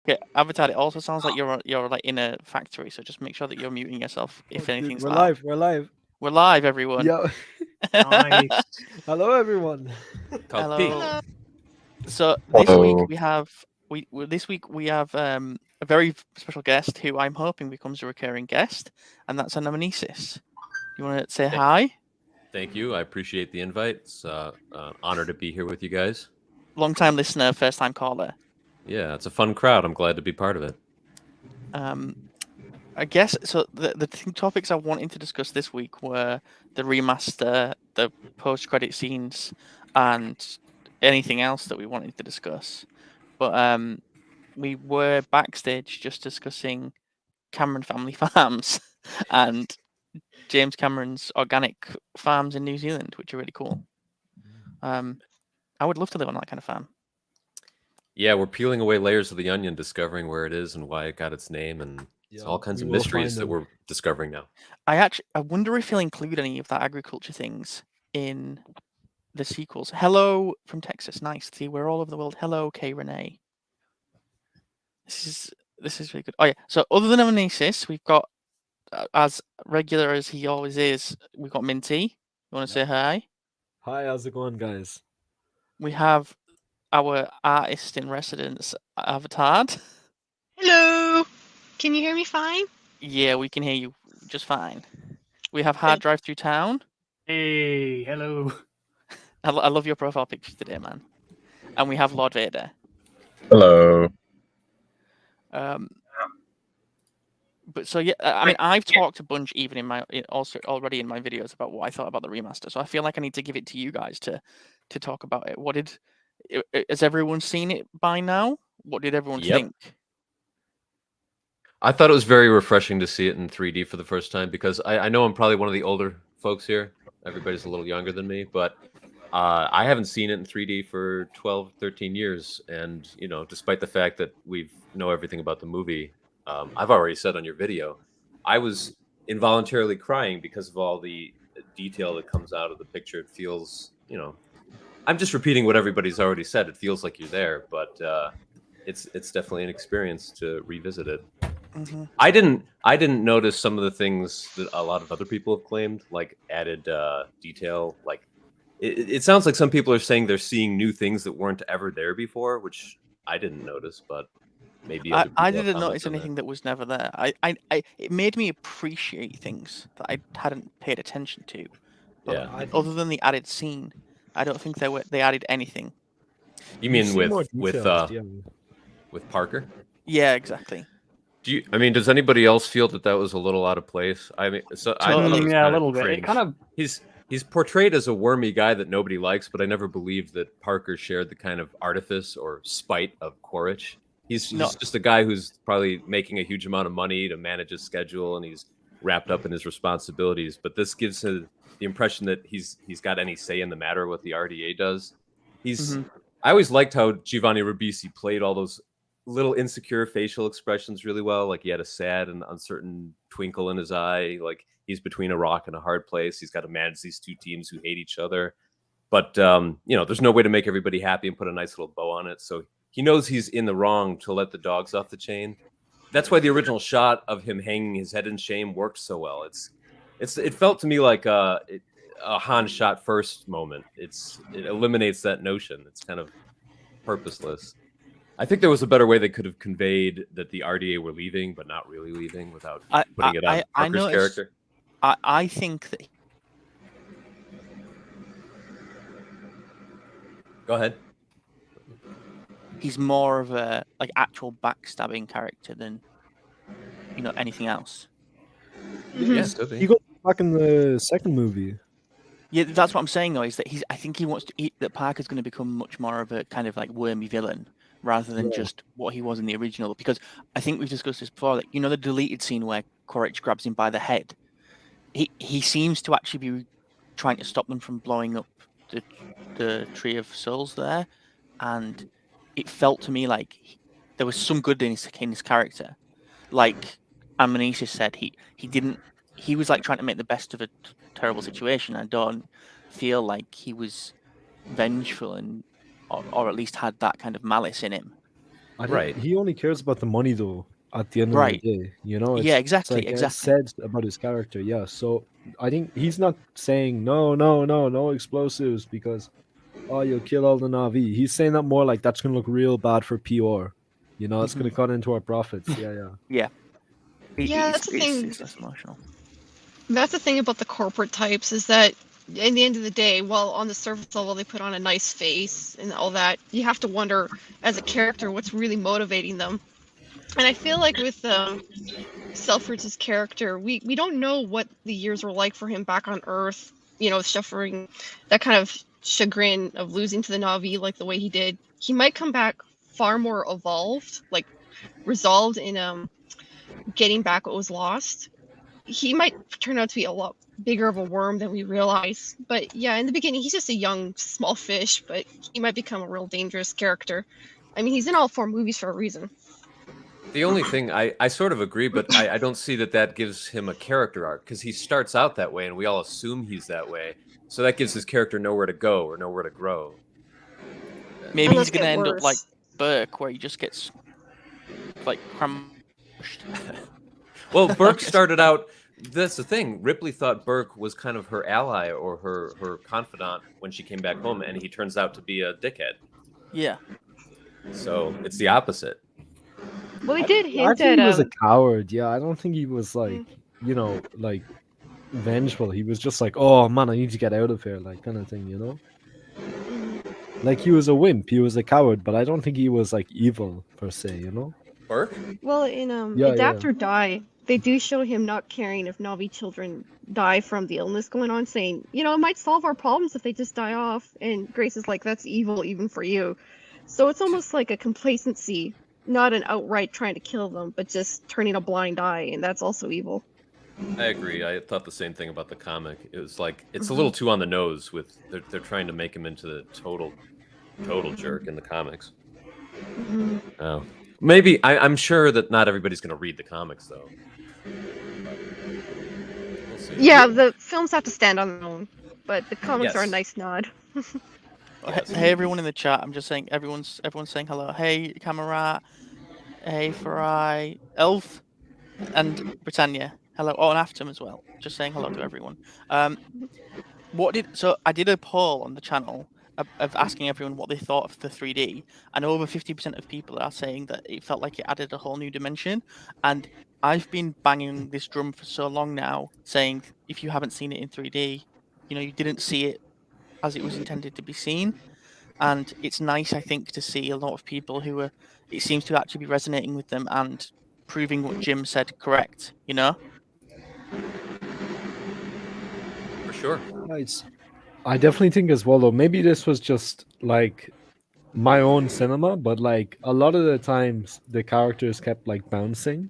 Okay, Avatar. It also sounds like you're like in a factory, so just make sure that you're muting yourself if Dude, anything's we're loud. live. We're live. We're live, everyone. Yo. Nice. Hello, everyone. Hello. So this week we have a very special guest who I'm hoping becomes a recurring guest, and that's Anamnesis. You want to say hi? Thank you. I appreciate the invite. It's an honor to be here with you guys. Long-time listener, first-time caller. Yeah, it's a fun crowd. I'm glad to be part of it. I guess so. The topics I wanted to discuss this week were the remaster, the post-credit scenes, and anything else that we wanted to discuss. But we were backstage just discussing Cameron Family Farms and James Cameron's organic farms in New Zealand, which are really cool. I would love to live on that kind of farm. Yeah, we're peeling away layers of the onion, discovering where it is and why it got its name, and it's all kinds of mysteries that we're discovering now. I wonder if he'll include any of that agriculture things in the sequels. Hello from Texas. Nice. See, we're all over the world. Hello, K Renee. This is really good. Oh yeah. So other than Oasis, we've got as regular as he always is. We've got Minty. You want to say hi? Hi, how's it going, guys? We have our artist in residence, Avatar. Hello. Can you hear me fine? Yeah, we can hear you just fine. We have Hard Drive Through Town. Hey, hello. I love your profile picture today, man. And we have Lord Vader. Hello. But so yeah, I mean, I've talked a bunch even already in my videos about what I thought about the remaster. So I feel like I need to give it to you guys to talk about it. Has everyone seen it by now? What did everyone think? I thought it was very refreshing to see it in 3D for the first time because I know I'm probably one of the older folks here. Everybody's a little younger than me, but I haven't seen it in 3D for 12, 13 years. And, you know, despite the fact that we know everything about the movie, I've already said on your video, I was involuntarily crying because of all the detail that comes out of the picture. It feels, you know, I'm just repeating what everybody's already said. It feels like you're there, but it's definitely an experience to revisit it. Mm-hmm. I didn't notice some of the things that a lot of other people have claimed, like added detail. Like it sounds like some people are saying they're seeing new things that weren't ever there before, which I didn't notice, but maybe I didn't notice anything that was never there. It made me appreciate things that I hadn't paid attention to. But yeah. Other than the added scene, I don't think they added anything. You mean with Parker? Yeah, exactly. Does anybody else feel that was a little out of place? I mean, so totally. Yeah, a little bit. It kind of he's portrayed as a wormy guy that nobody likes, but I never believed that Parker shared the kind of artifice or spite of Quaritch. He's just a guy who's probably making a huge amount of money to manage his schedule, and he's wrapped up in his responsibilities. But this gives him the impression that he's got any say in the matter what the RDA does. I always liked how Giovanni Ribisi played all those little insecure facial expressions really well. Like he had a sad and uncertain twinkle in his eye. Like he's between a rock and a hard place. He's got to manage these two teams who hate each other. But, you know, there's no way to make everybody happy and put a nice little bow on it. So he knows he's in the wrong to let the dogs off the chain. That's why the original shot of him hanging his head in shame worked so well. It felt to me like a Han shot first moment. It eliminates that notion. It's kind of purposeless. I think there was a better way they could have conveyed that the RDA were leaving, but not really leaving without putting it on Parker's character. I think that. Go ahead. He's more of a actual backstabbing character than anything else. Yeah, he goes back in the second movie. Yeah, that's what I'm saying though. Is that I think he wants that Parker's going to become much more of a kind of like wormy villain rather than just what he was in the original. Because I think we've discussed this before. Like the deleted scene where Quaritch grabs him by the head. He seems to actually be trying to stop them from blowing up the Tree of Souls there, and it felt to me like there was some good in his character. Like Amnesia said, he was like trying to make the best of a terrible situation. I don't feel like he was vengeful or at least had that kind of malice in him. Right. He only cares about the money though. At the end of the Right. day, you know, Yeah, it's exactly, like exactly. said about his character. Yeah, so I think he's not saying no explosives because you'll kill all the Na'vi. He's saying that more like that's gonna look real bad for PR. You know, it's gonna cut into our profits. Yeah. Yeah. Yeah, that's the thing. It's less emotional. That's the thing about the corporate types is that in the end of the day, while on the surface level they put on a nice face and all that, you have to wonder as a character what's really motivating them. And I feel like with Selfridge's character, we don't know what the years were like for him back on Earth, you know, suffering that kind of chagrin of losing to the Na'vi like the way he did. He might come back far more evolved, like resolved in getting back what was lost. He might turn out to be a lot bigger of a worm than we realize. But yeah, in the beginning, he's just a young, small fish, but he might become a real dangerous character. I mean, he's in all 4 movies for a reason. The only thing I sort of agree, but I don't see that gives him a character arc because he starts out that way and we all assume he's that way. So that gives his character nowhere to go or nowhere to grow. Maybe he's Unless going to get end up like worse. Burke, where he just gets like crushed. Well, Burke started out. That's the thing. Ripley thought Burke was kind of her ally or her confidant when she came back home, and he turns out to be a dickhead. Yeah. So it's the opposite. Well, he did I hint think at he was a coward. Yeah, I don't think he was like, Mm. you know, like vengeful. He was just like, oh man, I need to get out of here, like kind of thing, you know. Like he was a wimp, he was a coward, but I don't think he was like evil per se, you know. Burke? Well, in Yeah, Adapt yeah. or Die, they do show him not caring if Navi children die from the illness going on, saying, you know, it might solve our problems if they just die off. And Grace is like, that's evil even for you. So it's almost like a complacency, not an outright trying to kill them, but just turning a blind eye, and that's also evil. I agree. I thought the same thing about the comic. It was like it's a little too on the nose with they're trying to make him into the total jerk in the comics. Oh, maybe I'm sure that not everybody's going to read the comics though. We'll see. Yeah, the films have to stand on their own, but the comics are a Yes. nice nod. Yes. Hey everyone in the chat, I'm just saying everyone's saying hello. Hey Camera, hey Farai, Elf, and Britannia. Hello. Oh, and Afton as well. Just saying hello to everyone. So I did a poll on the channel of asking everyone what they thought of the 3D, and over 50% of people are saying that it felt like it added a whole new dimension. And I've been banging this drum for so long now, saying if you haven't seen it in 3D, you know, you didn't see it as it was intended to be seen. And it's nice, I think, to see a lot of people who are, it seems to actually be resonating with them and proving what Jim said correct, you know? For sure. Nice. I definitely think as well though, maybe this was just like my own cinema, but like a lot of the times the characters kept like bouncing.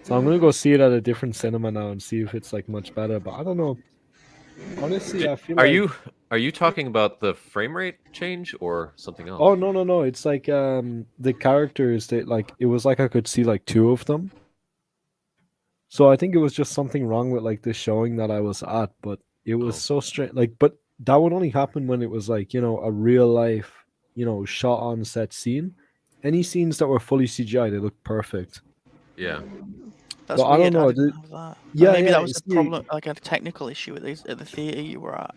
So I'm gonna go see it at a different cinema now and see if it's like much better. But I don't know. Honestly, I feel Are like... you talking about the frame rate change or something else? Oh no. It's like the characters that like it was like I could see like 2 of them. So I think it was just something wrong with like the showing that I was at, but it was so strange. Like, but that would only happen when it was like, you know, a real life, you know, shot on set scene. Any scenes that were fully CGI, they looked perfect. Yeah. That's Well, I weird. don't know, didn't have that. yeah, Maybe yeah, that was a see- problem, like a technical issue at the theater you were at.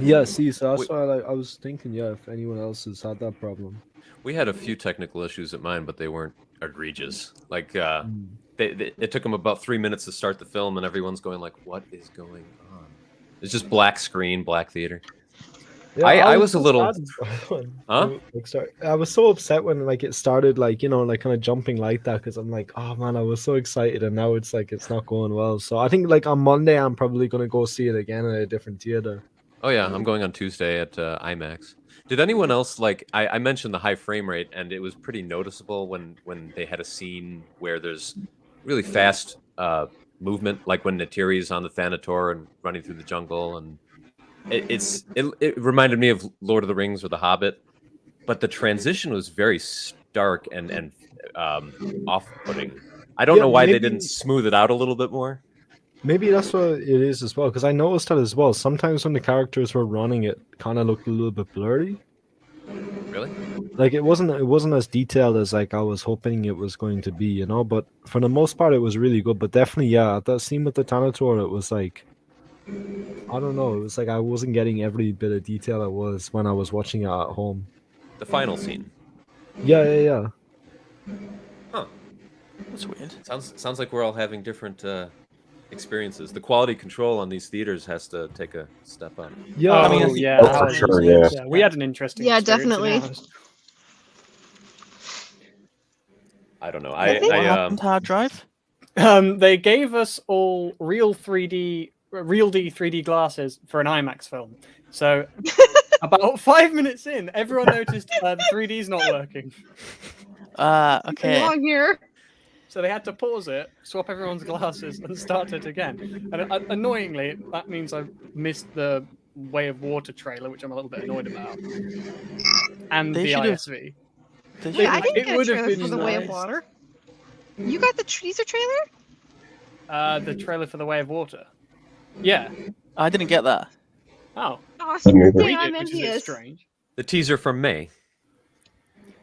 Yeah, see, so that's why I was thinking, yeah, if anyone else has had that problem. We had a few technical issues at mine, but they weren't egregious. Like it took them about 3 minutes to start the film, and everyone's going like, "What is going on?" It's just black screen, black theater. Yeah, I was a so little- sad when- Huh? Like, sorry, I was so upset when like it started, like, you know, like kind of jumping like that, because I'm like, oh man, I was so excited, and now it's like it's not going well. So I think like on Monday I'm probably gonna go see it again at a different theater. Oh yeah, I'm going on Tuesday at IMAX. Did anyone else like? I mentioned the high frame rate, and it was pretty noticeable when they had a scene where there's really fast movement, like when Neytiri's on the Thanator and running through the jungle, and it reminded me of Lord of the Rings or The Hobbit, but the transition was very stark and off-putting. I don't Yeah, know why they maybe- didn't smooth it out a little bit more. Maybe that's what it is as well, because I noticed that as well. Sometimes when the characters were running, it kind of looked a little bit blurry. Really? Like it wasn't as detailed as like I was hoping it was going to be, you know. But for the most part, it was really good. But definitely, yeah, that scene with the Tanator, it was like, I don't know, it was like I wasn't getting every bit of detail it was when I was watching it at home. The final scene. Yeah. Huh. That's weird. Sounds like we're all having different experiences. The quality control on these theaters has to take a step up. Yeah, Oh, I mean, I think yeah, that's for amazing. sure, yeah. Yeah, we had an interesting. Yeah, experience in definitely. ours. I don't know. I think- What happened to hard drive? They gave us all real D 3D glasses for an IMAX film. So about 5 minutes in, everyone noticed the 3D's not working. Okay. Wrong here. So they had to pause it, swap everyone's glasses, and start it again. And annoyingly, that means I missed the Way of Water trailer, which I'm a little bit annoyed about, and They the should've- ISV. They Wait, I should- didn't it get a would have trailer been for The Way of nice. Water. You got the teaser trailer? The trailer for the Way of Water. Yeah. I didn't get that. Oh, Awesome. Didn't either. we Dang, I'm did, which is a bit envious. strange. The teaser from May.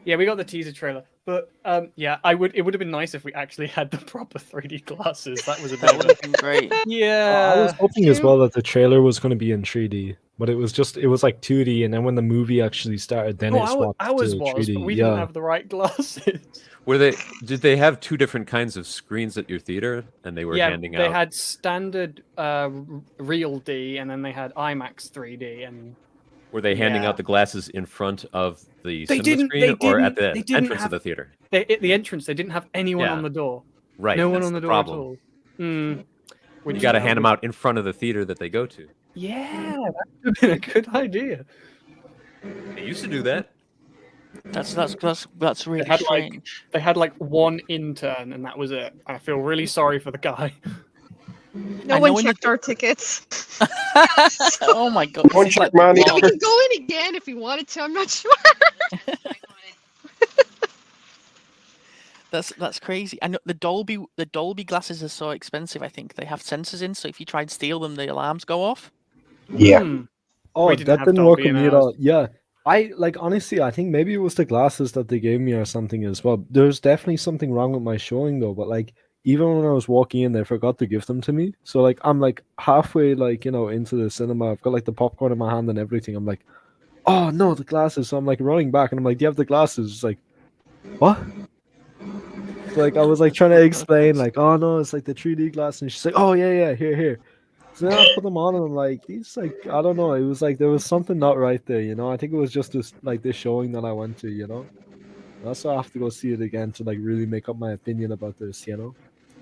Yeah, we got the teaser trailer, but yeah, it would have been nice if we actually had the proper 3D glasses. That was a That bit would of have been great. a... I Yeah. was hoping as true. well that the trailer was going to be in 3D, but it was like 2D, and then when the movie actually started, then it swapped ours to was, 3D. but we yeah. didn't have the right glasses. Did they have two different kinds of screens at your theater, and they were handing they out? had standard Real D, and then they had IMAX 3D, and Were they handing Yeah. out the glasses in front of the They cinema didn't- screen they or at didn't- the they didn't entrance have- of the theater? at the entrance they didn't have anyone Yeah. on the door. Right. No one that's on the the door problem. at all. Mm. You got to hand them out in front of the theater that they go to. Yeah, that would have been a good idea. They used to do that. That's really had, like- strange. They had like one intern, and that was it. I feel really sorry for the guy. No I know one when you- checked our tickets. Oh my god. One this is like check, man, the yeah. We law. could go in again if we wanted to. I'm not sure. That's crazy. I know the Dolby glasses are so expensive. I think they have sensors in, so if you try and steal them, the alarms go off. Yeah. Hmm. Oh, We didn't that have didn't work Dolby with in me at ours. all. Yeah. I like honestly, I think maybe it was the glasses that they gave me or something as well. There's definitely something wrong with my showing though, but like even when I was walking in, they forgot to give them to me. So like I'm like halfway like, into the cinema. I've got like the popcorn in my hand and everything. I'm like, oh no, the glasses. So I'm like running back and I'm like, do you have the glasses? It's like, what? Like I was like trying to explain, like, oh no, it's like the 3D glass, and she's like, oh yeah, here. So then I put them on, and I'm like, these like, I don't know, it was like there was something not right there, I think it was just this showing that I went to, That's why I have to go see it again to like really make up my opinion about this,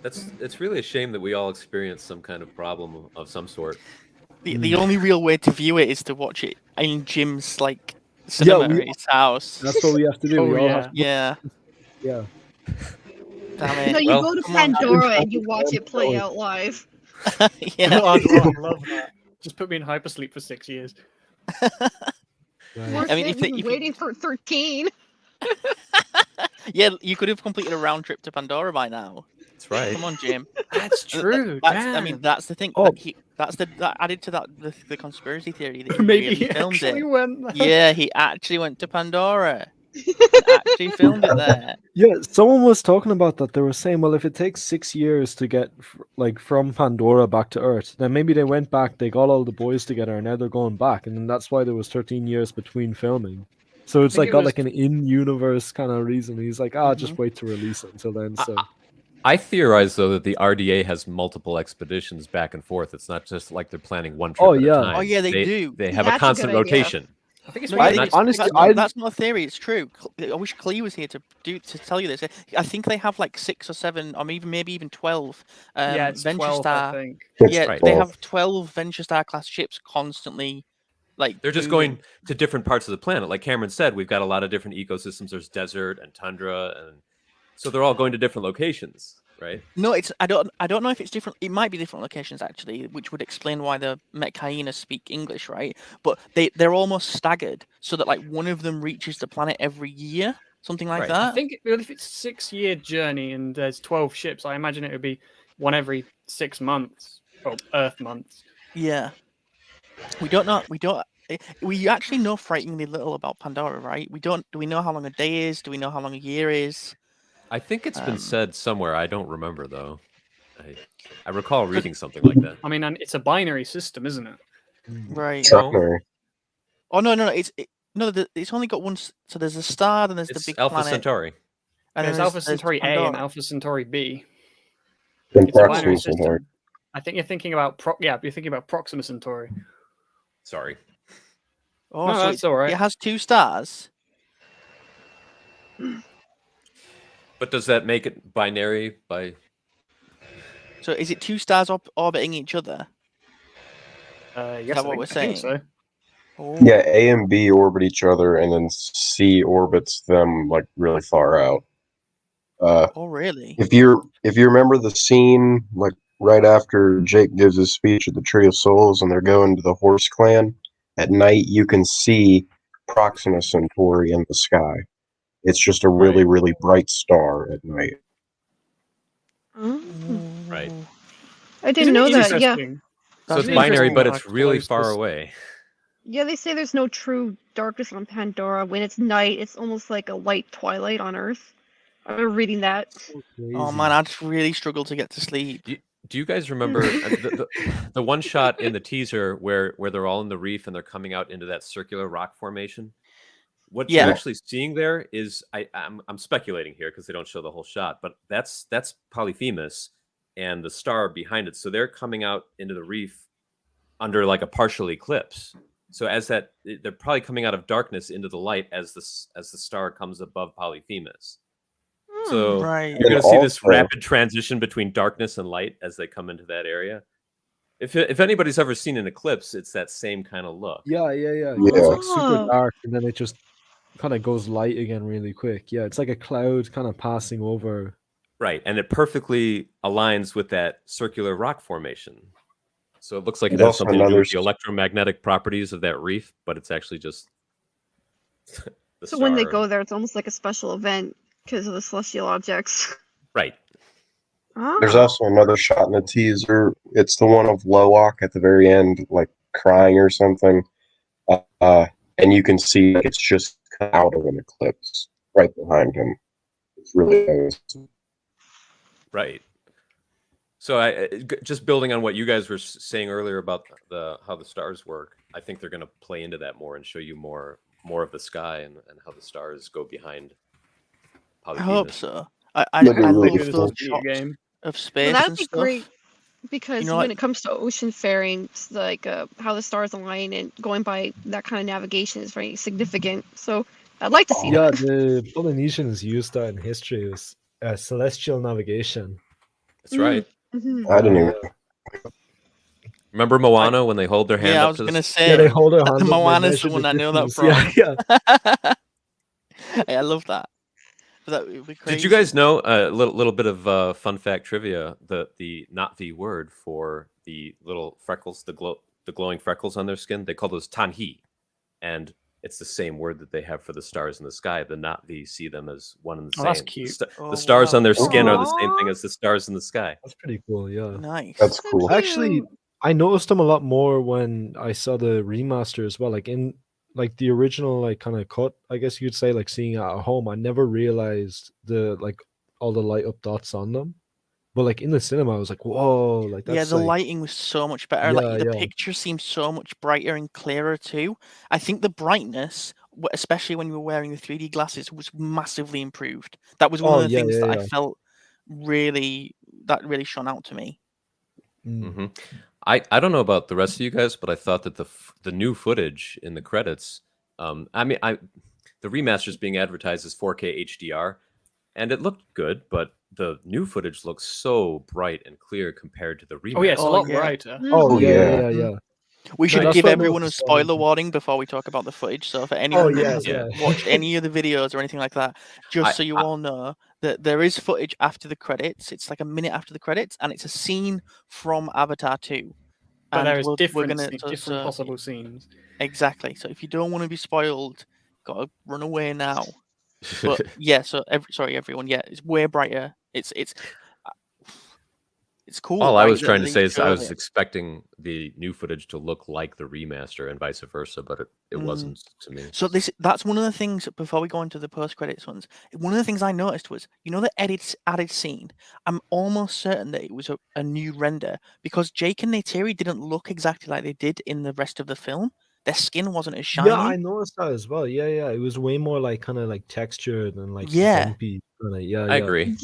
It's really a shame that we all experience some kind of problem of some sort. The only real way to view it is to watch it in Jim's like cinema we- at his house. That's what we have to do. Oh, We all yeah. have to, Yeah. yeah. Damn No, it. you Well, go to come on. Pandora and you watch it play out live. Yeah. I'd love that. Just put me in hypersleep for 6 years. Right. Worst I mean, thing, if they- we've been if you- waiting for 13. Yeah, you could have completed a round trip to Pandora by now. That's right. Come on, Jim. That's true. I mean, that's the thing. Oh. That added to the conspiracy theory that he maybe really he filmed actually it. went there. Yeah, he actually went to Pandora. And actually filmed it there. Yeah, someone was talking about that. They were saying, well, if it takes 6 years to get from Pandora back to Earth, then maybe they went back, they got all the boys together, and now they're going back, and then that's why there was 13 years between filming. So it's think like it got was- like an in-universe kind of reason. He's like, just wait to release it until then. So I theorize though that the RDA has multiple expeditions back and forth. It's not just like they're planning one trip Oh, at yeah. a time. Oh, yeah, they do. They have That's a a constant good idea. rotation. I think it's No, I- really it's- honestly, that's not a theory. It's true. I wish Clee was here to tell you this. I think they have like 6 or 7, or maybe even 12. yeah, it's Venture 12, Star. I think. It's Yeah, Right. they 12. have 12 Venture Star class ships constantly. Like They're just moving. going to different parts of the planet. Like Cameron said, we've got a lot of different ecosystems. There's desert and tundra, and so they're all going to different locations, right? No, it's I don't know if it's different. It might be different locations actually, which would explain why the mech hyenas speak English, right? But they're almost staggered, so that like one of them reaches the planet every year, something like Right. I that. think if it's a 6-year journey and there's 12 ships, I imagine it would be one every 6 months or Earth months. Yeah, we don't know. We actually know frighteningly little about Pandora, right? We don't. Do we know how long a day is? Do we know how long a year is? I think it's been Um, said somewhere. I don't remember though. I recall reading something like that. I mean, and it's a binary system, isn't it? Right. No, Binary. Oh no, no. It's only got one. So there's a star, then there's the it's big Alpha planet, Centauri. and then There's Alpha Centauri A and Pandora. Alpha Centauri B. And It's a binary Proxima Centauri. system. I think you're thinking about you're thinking about Proxima Centauri. Sorry. Oh, No, so that's all right. it has 2 stars. But does that make it binary by? So is it 2 stars orbiting each other? Yes, that what we're I think so. saying? Oh. Yeah, A and B orbit each other, and then C orbits them like really far out. Oh, really? If you remember the scene, like right after Jake gives his speech at the Tree of Souls, and they're going to the Horse Clan at night, you can see Proxima Centauri in the sky. It's just a really, really bright star at night. Oh. Right. I didn't know that. Yeah. Interesting? So That's it's binary, interesting but how it's really close far this- away. Yeah, they say there's no true darkness on Pandora. When it's night, it's almost like a white twilight on Earth. I remember reading that. Oh man, I just really struggle to get to sleep. Do you guys remember the one shot in the teaser where they're all in the reef and they're coming out into that circular rock formation? What Yeah. you're actually seeing there is I'm speculating here because they don't show the whole shot, but that's Polyphemus and the star behind it. So they're coming out into the reef under like a partial eclipse. So they're probably coming out of darkness into the light as the star comes above Polyphemus. So Right. you're going to see this Also- rapid transition between darkness and light as they come into that area. If anybody's ever seen an eclipse, it's that same kind of look. Yeah. Yeah. It's like super Oh. dark, and then it just kind of goes light again really quick. Yeah, it's like a cloud kind of passing over. Right, and it perfectly aligns with that circular rock formation. So it looks like it There's has also something to do another with the electromagnetic properties of that reef, but it's actually just the So when they star. go there, it's almost like a special event because of the celestial objects. Right. There's Ah. also another shot in the teaser. It's the one of Loak at the very end, like crying or something. And you can see it's just out of an eclipse right behind him. It's really nice. Right. So just building on what you guys were saying earlier about how the stars work, I think they're going to play into that more and show you more of the sky and how the stars go behind I Polyphemus. hope so. I That'd be love really Maybe cool. those this video shots game. of Well, space that'd and be stuff. great because know, when like- it comes to ocean faring, like how the stars align and going by that kind of navigation is very significant. So I'd like to see Yeah, that. the Polynesians used that in history. It was celestial navigation. That's right. Mhm. I didn't even. Remember Moana when they hold their hand Yeah, I up was to gonna the say Yeah, they hold their the hand up, they Moana's the measure one I know that distance. from. Yeah. Hey, I love that. But that would be crazy. Did you guys know a little bit of fun fact trivia? The not the word for the little freckles, the glowing freckles on their skin, they call those tanhi, and it's the same word that they have for the stars in the sky. The not the see them as one and the Oh, same. that's The cute. Oh, the stars wow. on their skin are the same Aw. thing as the stars in the sky. That's pretty cool, yeah. Nice. That's So cool. Actually, cute. I noticed them a lot more when I saw the remaster as well. Like in like the original like kind of cut, I guess you'd say, like seeing it at home, I never realized the like all the light up dots on them. But like in the cinema, I was like, whoa, like that's Yeah, the like, lighting was so much better. Yeah, Like the yeah. picture seemed so much brighter and clearer too. I think the brightness, especially when you were wearing the 3D glasses, was massively improved. That was one Oh, of the yeah, things yeah, that I yeah. felt really shone out to me. Hmm. I don't know about the rest of you guys, but I thought that the new footage in the credits, the remaster is being advertised as 4K HDR, and it looked good, but the new footage looks so bright and clear compared to the remaster. Oh yeah, it's a Oh, lot yeah. brighter. Oh Oh, yeah, yeah. yeah, yeah. We No, should that's give what I everyone a noticed as well. spoiler warning before we talk about the footage. So for anyone Oh who yeah, hasn't yeah. watched any of the videos or anything like that, just so you I- all know that there is footage after the credits. It's like a minute after the credits, and it's a scene from Avatar 2. But And there is we're different, gonna different possible scenes. exactly. So if you don't want to be spoiled, gotta run away now. But yeah, so sorry everyone. Yeah, it's way brighter. It's It's cool. All I like, was that trying to they say is I showed was it. expecting the new footage to look like the remaster and vice versa, but it wasn't to me. So that's one of the things, before we go into the post-credits ones, one of the things I noticed was, you know, the added scene, I'm almost certain that it was a new render, because Jake and Neytiri didn't look exactly like they did in the rest of the film. Their skin wasn't as shiny. Yeah, I noticed that as well. Yeah, yeah. It was way more like kind of like textured and like Yeah. bumpy. Kinda, yeah, I yeah. agree.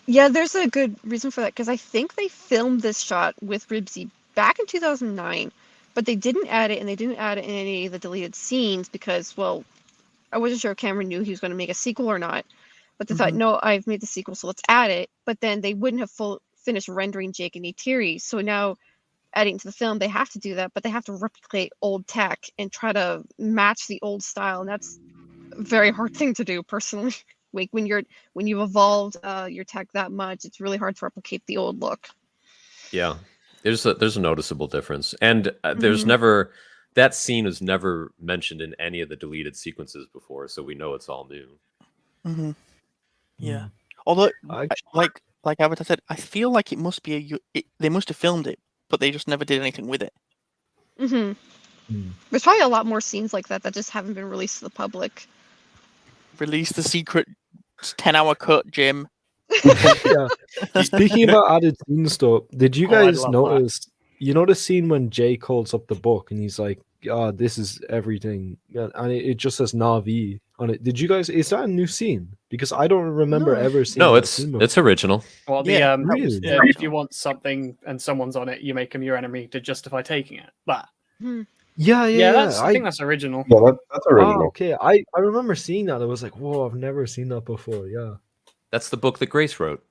Yeah, there's a good reason for that because I think they filmed this shot with Ribsy back in 2009, but they didn't add it and they didn't add it in any of the deleted scenes because, well, I wasn't sure if Cameron knew he was going to make a sequel or not. But they thought, no, I've made the sequel, so let's add it. But then they wouldn't have finished rendering Jake and Neytiri, so now adding to the film, they have to do that, but they have to replicate old tech and try to match the old style, and that's a very hard thing to do personally. Like when you've evolved your tech that much, it's really hard to replicate the old look. Yeah, there's a noticeable difference, and there's never that scene was never mentioned in any of the deleted sequences before, so we know it's all new. Yeah. Although, I- like Avatar said, I feel like it must be they must have filmed it, but they just never did anything with it. There's probably a lot more scenes like that just haven't been released to the public. Release the secret 10-hour cut, Jim. yeah. Speaking about added scenes, though, did you I'd guys love notice? You know the scene when Jake holds up the book and he's like, "Ah, this is everything," and it just says Navi on it. Did you guys? Is that a new scene? Because I don't remember No. ever seeing. No, that it's scene before. it's original. Well, the Yeah, really? if you want something and someone's on it, you make them your enemy to justify taking it. That Yeah. I think that's original. Yeah, that's Oh, original. okay. I remember seeing that. I was like, "Whoa, I've never seen that before." Yeah. That's the book that Grace wrote.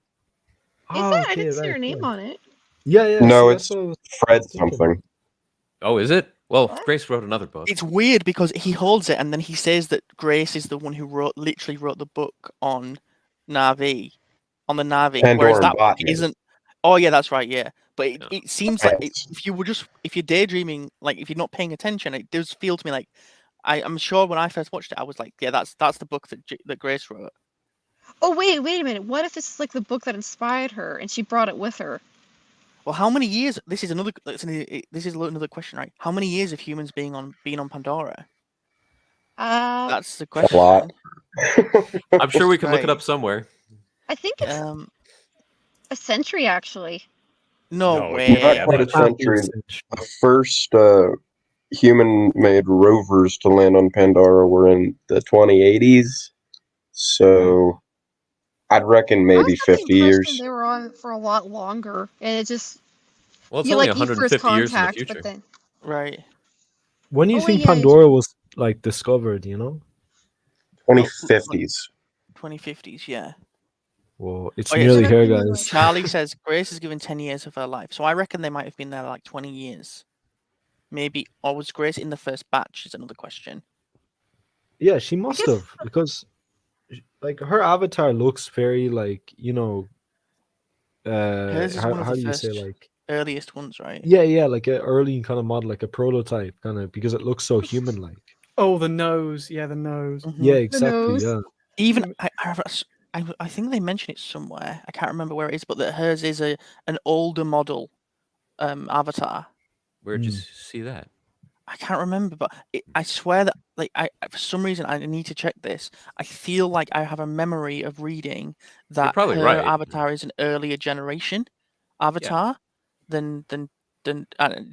Is Oh, that? I okay, didn't see right, her name yeah. on it. Yeah. No, see, it's that's what I was Fred thinking. something. Oh, is it? Well, What? Grace wrote another book. It's weird because he holds it and then he says that Grace is the one who literally wrote the book on Navi, on the Navi, whereas Pandoran that book botany. isn't. Oh yeah, that's right. Yeah, but Yeah. it seems like Yes. if you're daydreaming, like if you're not paying attention, it does feel to me like I'm sure when I first watched it, I was like, yeah, that's the book that Grace wrote. Oh wait a minute. What if this is like the book that inspired her and she brought it with her? Well, how many years? This is another question, right? How many years have humans been on Pandora? That's the question. lot. I'm sure we can look it Right. up somewhere. I think it's a century actually. No No, way. Not quite a It can't be century. essential. The first human-made rovers to land on Pandora were in the 2080s. So I'd reckon I maybe was under the 50 years. impression they were on for a lot longer, and it just Well, it's you only like you first 150 years in the contact, future. but then Right. When do you Oh, think yeah, Pandora was like discovered? You know? 2050s. 2050s, yeah. Well, it's Oh, yeah, nearly so here, that'd be guys. Charlie says Grace is given 10 years of her life. So I reckon they might have been there like 20 years. Maybe. Or was Grace in the first batch is another question. Yeah, she must guess- have because, like, her avatar looks very like Hers is one of how the do you say first like earliest ones, right? yeah like an early kind of model, like a prototype kind of because it looks so human like. Oh, the nose. Yeah, the nose. Mhm. Yeah, exactly. nose. Yeah. Even I think they mention it somewhere. I can't remember where it is, but that hers is an older model avatar. Where'd you see that? I can't remember, but I swear that like I for some reason I need to check this. I feel like I have a memory of reading that probably her right. avatar is an earlier generation avatar than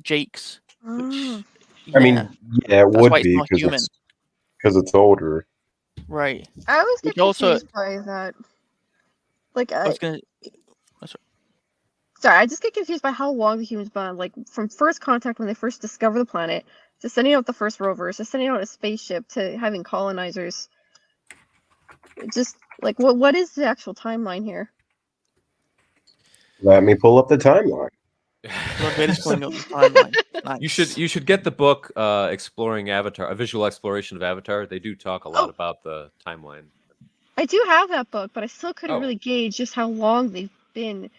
Jake's. Which I mean, yeah, it that's would why it's be more human, because it's older. right? I always get Which also- confused by that. Like I was gonna. sorry, I just get confused by how long the humans been on. Like from first contact when they first discover the planet, to sending out the first rovers, to sending out a spaceship, to having colonizers. It just like what is the actual timeline here? Let me pull up the timeline. Lord Vader's pulling up the timeline. Nice. You should get the book exploring Avatar, a visual exploration of Avatar. They do talk a lot about the timeline. I do have that book, but I still couldn't Oh. really gauge just how long they've been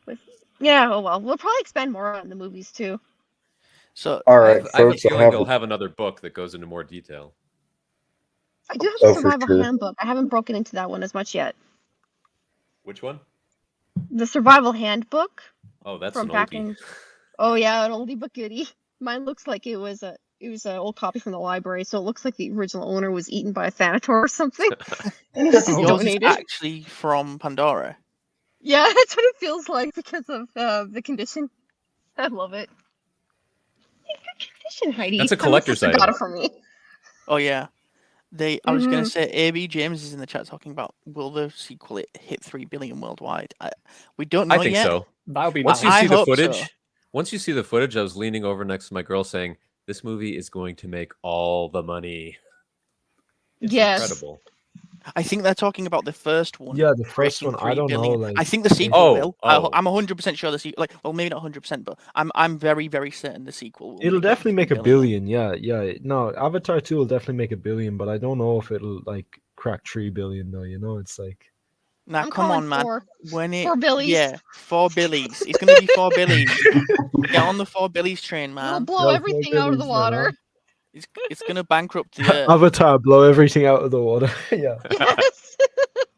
with. Yeah, oh well, we'll probably expand more on the movies too. So All I right, have a folks, I feeling have they'll have another book that goes into more detail. I do have Oh, the for survival sure. handbook. I haven't broken into that one as much yet. Which one? The survival handbook. Oh, that's from an back oldie. in. Oh yeah, an oldie but goodie. Mine looks like it was an old copy from the library, so it looks like the original owner was eaten by a Thanator or something, and it was just Oh. Yours is donated. actually from Pandora. Yeah, that's what it feels like because of the condition. I love it. In good condition, Heidi. That's a My collector's sister got item. it for me. Oh yeah. I was going Mhm. to say, AB James is in the chat talking about will the sequel hit 3 billion worldwide. We don't know I think yet. so. That would be Once nice. you I see the hope so. footage, once you see the footage, I was leaning over next to my girl saying, "This movie is going to make all the money." It's Yes. incredible. I think they're talking about the first one. Yeah, the first breaking one. I 3 don't know. billion. Like, I think the sequel Oh, will. oh. I'm 100% sure the sequel. Like, well, maybe not 100%, but I'm very, very certain the sequel will. it'll make over definitely 3 make a billion. billion. Yeah. No, Avatar 2 will definitely make a billion, but I don't know if it'll like crack 3 billion though. You know, it's like Now, I'm come calling on, man. for When it, 4 billies. yeah, 4 billies. It's gonna be 4 billies. Get on the 4 billies train, It'll man. blow yeah, everything out of the 4 billions, water. It's gonna bankrupt the earth. Avatar blow everything out of the water. Yeah.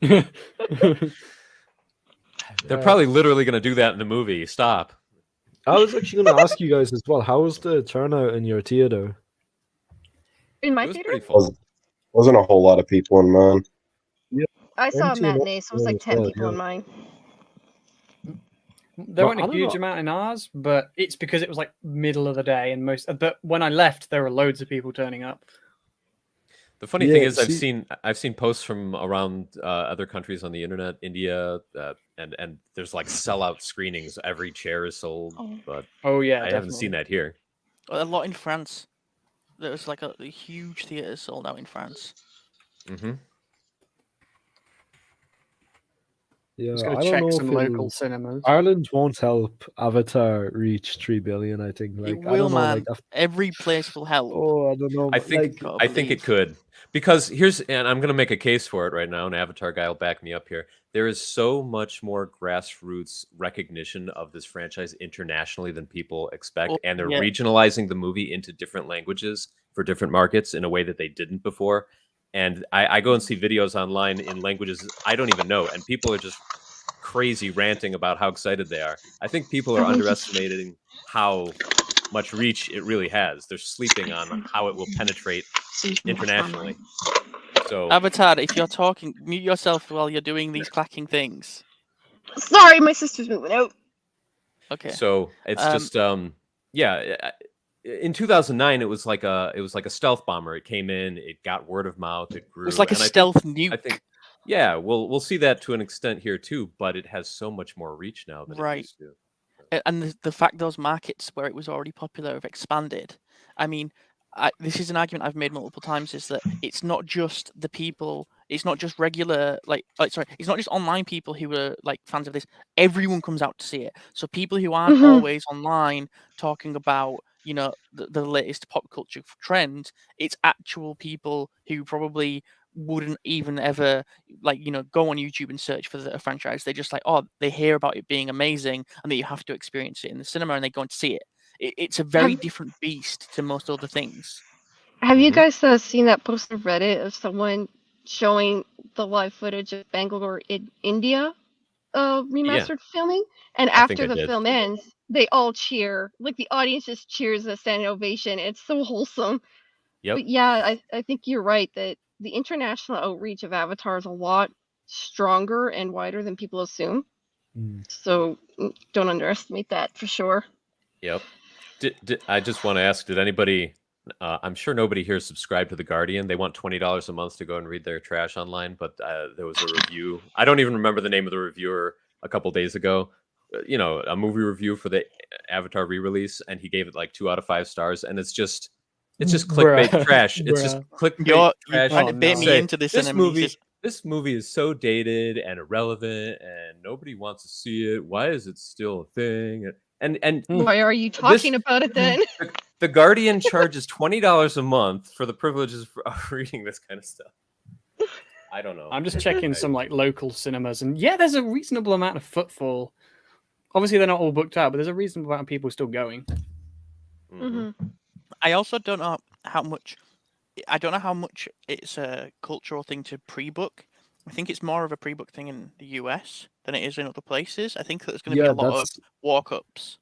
Yes. They're probably literally going to do that in the movie. Stop. I was actually going to ask you guys as well. How was the turnout in your theater? In my It was theater, pretty full. Wasn't a whole lot of people in mine. I saw a Empty and matinee, so it was like as 10 well, people in yeah. mine. There But weren't I a don't huge know. amount in ours, but it's because it was like middle of the day, and But when I left, there were loads of people turning up. The funny thing Yeah, is, see- I've seen posts from around other countries on the internet, India, and there's like sellout screenings. Every chair is sold, Oh. but Oh yeah, I definitely. haven't seen that here. A lot in France. There was like a huge theater sold out in France. Mm-hmm. Yeah, Just I gotta don't check know some if local cinemas. Ireland won't help Avatar reach 3 billion. I think. Like, It I will, don't know. man. Like, Every place will help. oh, I don't know. I but, think like, Gotta I think it believe. could, because and I'm going to make a case for it right now. An Avatar guy will back me up here. There is so much more grassroots recognition of this franchise internationally than people expect, Oh, and they're yeah. regionalizing the movie into different languages for different markets in a way that they didn't before. And I go and see videos online in languages I don't even know, and people are just crazy ranting about how excited they are. I think people are underestimating how much reach it really has. They're sleeping on how it will penetrate internationally. So Avatar, if you're talking, mute yourself while you're doing these clacking things. Sorry, my sister's moving out. Okay. so it's just yeah. In 2009, it was like a stealth bomber. It came in, it got word of mouth, it grew. It's like a and stealth nuke. I think yeah, we'll see that to an extent here too, but it has so much more reach now than it Right. used to. And the fact those markets where it was already popular have expanded. I mean, this is an argument I've made multiple times: is that it's not just the people, it's not just regular, sorry, it's not just online people who are like fans of this. Everyone comes out to see it. So people who aren't Mhm. always online talking about, you know, the latest pop culture trends, it's actual people who probably wouldn't even ever, like, you know, go on YouTube and search for a franchise. They just like, oh, they hear about it being amazing and that you have to experience it in the cinema, and they go and see it. It's a very different beast to most other things. Have you Mhm. guys seen that post on Reddit of someone showing the live footage of Bangalore in India remastered filming? And I think after I the did. film ends, they all cheer. Like the audience just cheers a standing ovation. It's so wholesome. Yep. But yeah, I think you're right that the international outreach of Avatar is a lot stronger and wider than people assume. Mm. So don't underestimate that for sure. Yep. I just want to ask, did anybody, I'm sure nobody here subscribed to The Guardian. They want $20 a month to go and read their trash online, but there was a review. I don't even remember the name of the reviewer a couple days ago. You know, a movie review for the Avatar re-release, and he gave it like 2 out of 5 stars, and it's just clickbait Bruh. trash. It's just Bruh. clickbait You're trash. trying to Oh, bait no. me Say, into this this cinema. movie this movie is so dated and irrelevant, and nobody wants to see it. Why is it still a thing? And Why are you talking about it then? the Guardian charges $20 a month for the privileges of reading this kind of stuff. I don't know. I'm just checking some like local cinemas, and yeah, there's a reasonable amount of footfall. Obviously, they're not all booked out, but there's a reasonable amount of people still going. Mhm. I also don't know how much. I don't know how much it's a cultural thing to pre-book, I think it's more of a pre-book thing in the US than it is in other places. I think there's going to be a lot of walk-ups.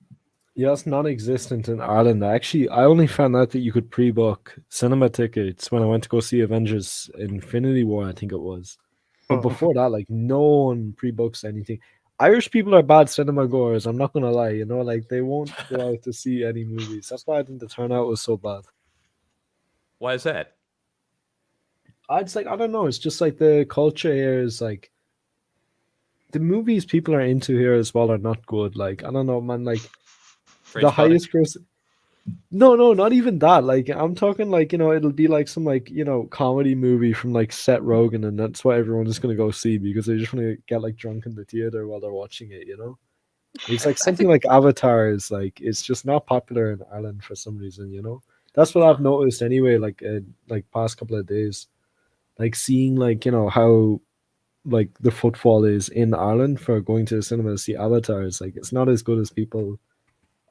Yeah, it's non-existent in Ireland. Actually, I only found out that you could pre-book cinema tickets when I went to go see Avengers Infinity War, I think it was. But before that, like, no one pre-books anything. Irish people are bad cinema goers, I'm not gonna lie, you know, like they won't go out to see any movies. That's why I think the turnout was so bad. Why is that? I don't know, it's just like the culture here is like the movies people are into here as well are not good. Like, I don't know, man, like the Trainspotting? highest gross. No, not even that. Like, I'm talking like, you know, it'll be like some like, you know, comedy movie from like Seth Rogen, and that's what everyone is gonna go see because they just want to get like drunk in the theater while they're watching it, you know? It's like something like Avatar is like it's just not popular in Ireland for some reason, you know? That's what I've noticed anyway, like past couple of days. Like seeing like, you know, how like the footfall is in Ireland for going to the cinema to see Avatar is like it's not as good as people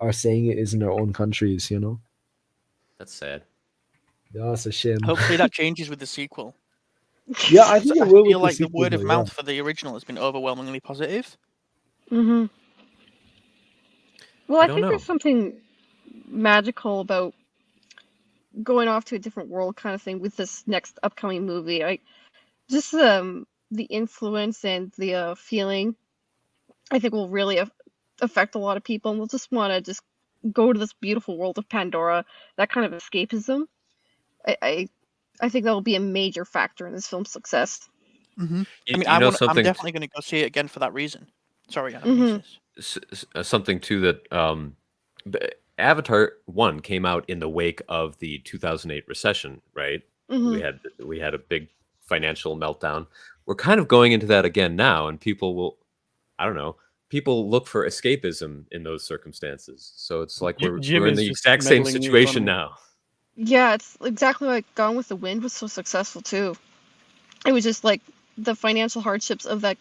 are saying it is in their own countries, you know? That's sad. Yeah, it's a shame. Hopefully that changes with the sequel. Yeah, I think it will. I feel with like the sequel, word of though, mouth for the original has been overwhelmingly positive. Mm-hmm. Well, I I don't think know. there's something magical about going off to a different world kind of thing with this next upcoming movie. I just the influence and the feeling I think will really affect a lot of people, and we'll just want to just go to this beautiful world of Pandora. That kind of escapism. I think that will be a major factor in this film's success. Mm-hmm. I mean, You know I'm something? definitely going to go see it again for that reason. Sorry, Adam. Mm-hmm. Something too that Avatar 1 came out in the wake of the 2008 recession, right? Mm-hmm. We had a big financial meltdown. We're kind of going into that again now, and people will, I don't know, people look for escapism in those circumstances. So it's like Jim we're in is the just exact same meddling in the situation economy. now. Yeah, it's exactly like Gone with the Wind was so successful too. It was just like the financial hardships of the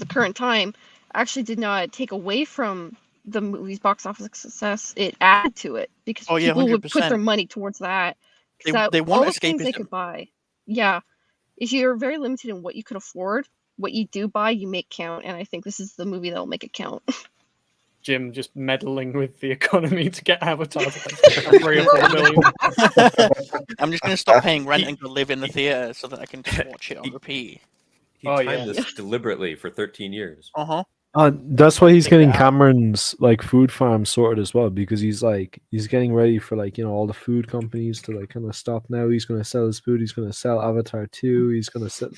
current time actually did not take away from the movie's box office success. It added to it because Oh yeah, people would put their 100%. money towards that. Because They want all the things they escapism. could buy. Yeah, if you're very limited in what you could afford, what you do buy, you make count. And I think this is the movie that will make it count. Jim just meddling with the economy to get Avatar to like 3 or 4 million. I'm just going to stop paying rent and go live in the theater so that I can just watch it on repeat. He Oh, timed yeah. this deliberately for 13 years. Uh-huh. That's why he's Take getting that out. Cameron's like food farm sorted as well because he's getting ready for like, you know, all the food companies to like kind of stop now. He's gonna sell his food. He's gonna sell Avatar 2. He's gonna sell.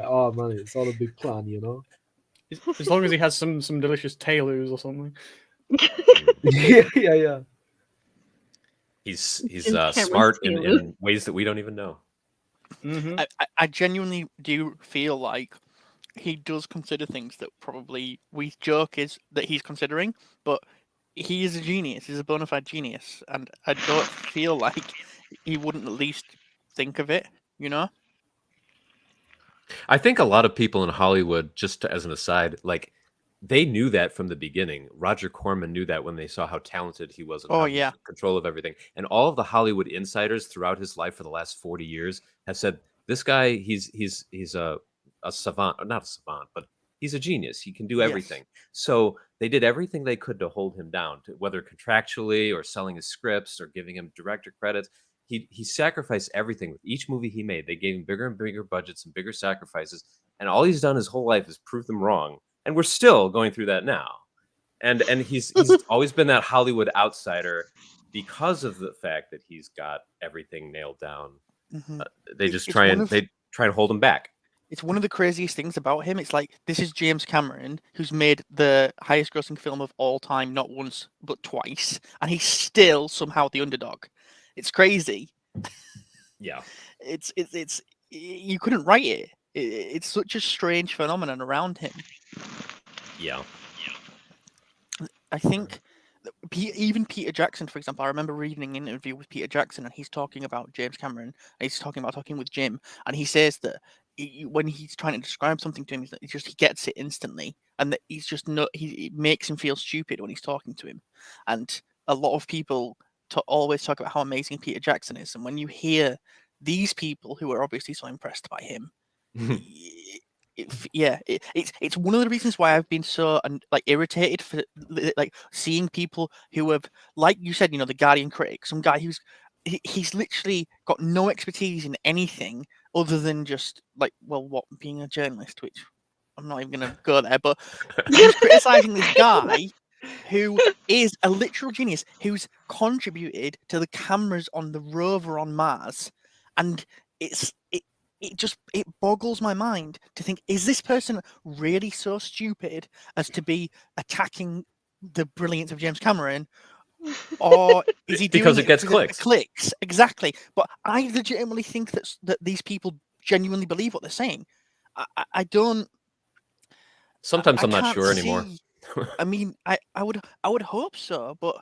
Oh man, it's all a big plan, you know. As long as he has some delicious tailors or something. yeah. He's Cameron's smart Taylor. in ways that we don't even know. Mm-hmm. I genuinely do feel like he does consider things that probably we joke is that he's considering, but he is a genius. He's a bona fide genius, and I don't feel like he wouldn't at least think of it. You know? I think a lot of people in Hollywood, just as an aside, like they knew that from the beginning. Roger Corman knew that when they saw how talented he was and Oh how he was yeah. in control of everything. And all of the Hollywood insiders throughout his life for the last 40 years have said, this guy, he's a savant, not a savant, but he's a genius. He can do Yes. everything. So they did everything they could to hold him down, whether contractually or selling his scripts or giving him director credits. He sacrificed everything with each movie he made. They gave him bigger and bigger budgets and bigger sacrifices. And all he's done his whole life is prove them wrong. And we're still going through that now. And he's always been that Hollywood outsider because of the fact that he's got everything nailed down. Mm-hmm. They try and hold him back. It's one of the craziest things about him. It's like this is James Cameron, who's made the highest grossing film of all time, not once but twice, and he's still somehow the underdog. It's crazy. Yeah. It's you couldn't write it. It's such a strange phenomenon around him. Yeah. I think even Peter Jackson, for example, I remember reading an interview with Peter Jackson, and he's talking about James Cameron, and he's talking with Jim, and he says that when he's trying to describe something to him, he gets it instantly, and that he's just it makes him feel stupid when he's talking to him, and a lot of people always talk about how amazing Peter Jackson is, and when you hear these people who are obviously so impressed by him, it's one of the reasons why I've been so like irritated for like seeing people who have, like you said, the Guardian critic, some guy who's he's literally got no expertise in anything other than just like, well, what, being a journalist, which I'm not even going to go there, but he's criticizing this guy who is a literal genius who's contributed to the cameras on the rover on Mars, and it boggles my mind to think, is this person really so stupid as to be attacking the brilliance of James Cameron, or is he doing because it gets clicks? Clicks, exactly. But I legitimately think that these people genuinely believe what they're saying. I don't. Sometimes I'm not can't sure anymore. I mean, I would hope so, but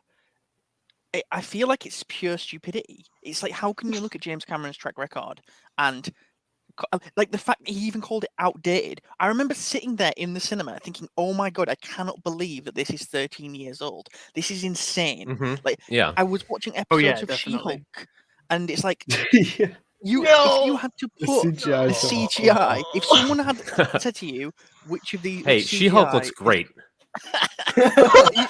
I feel like it's pure stupidity. It's like, how can you look at James Cameron's track record and like the fact that he even called it outdated? I remember sitting there in the cinema thinking, "Oh my god, I cannot believe that this is 13 years old. This is insane." Like, Yeah. I was watching episodes of definitely. She-Hulk, and it's like, Yeah. if you had to The put CGI the stuff. CGI, if someone had said to you, which of these, Hey, which She-Hulk CGI looks great. is-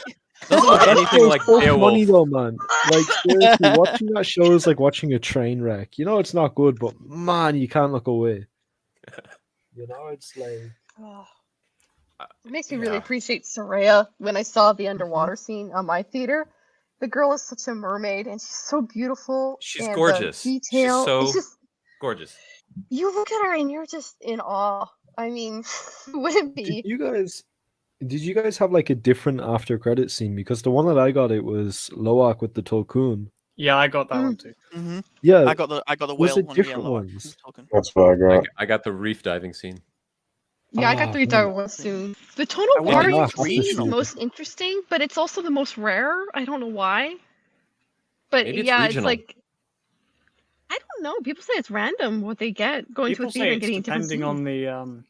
Doesn't look anything like so funny Beowulf. though, man. Like seriously, watching that show is like watching a train wreck. You know it's not good, but man, you can't look away. It's like It makes me really Yeah. appreciate Soraya when I saw the underwater scene on my theater. The girl is such a mermaid, and she's so beautiful. She's and gorgeous. The She's detail, so it's just, gorgeous. you look at her and you're just in awe. I mean, who wouldn't did be? you guys have like a different after credit scene? Because the one that I got, it was Loak with the Tulkun. Yeah, I got that one too. Mhm. Yeah, I got the was whale it one. different Yeah, ones? That's what I got. I got the reef diving scene. Yeah, I got the man. Dark one soon. The I tonal wonder water if you it's see is the regional. most interesting, but it's also the most rare. I don't know why. But Maybe it's yeah, regional. it's like, I don't know. People say it's random what they get going People to a say theater and it's getting different depending on scenes.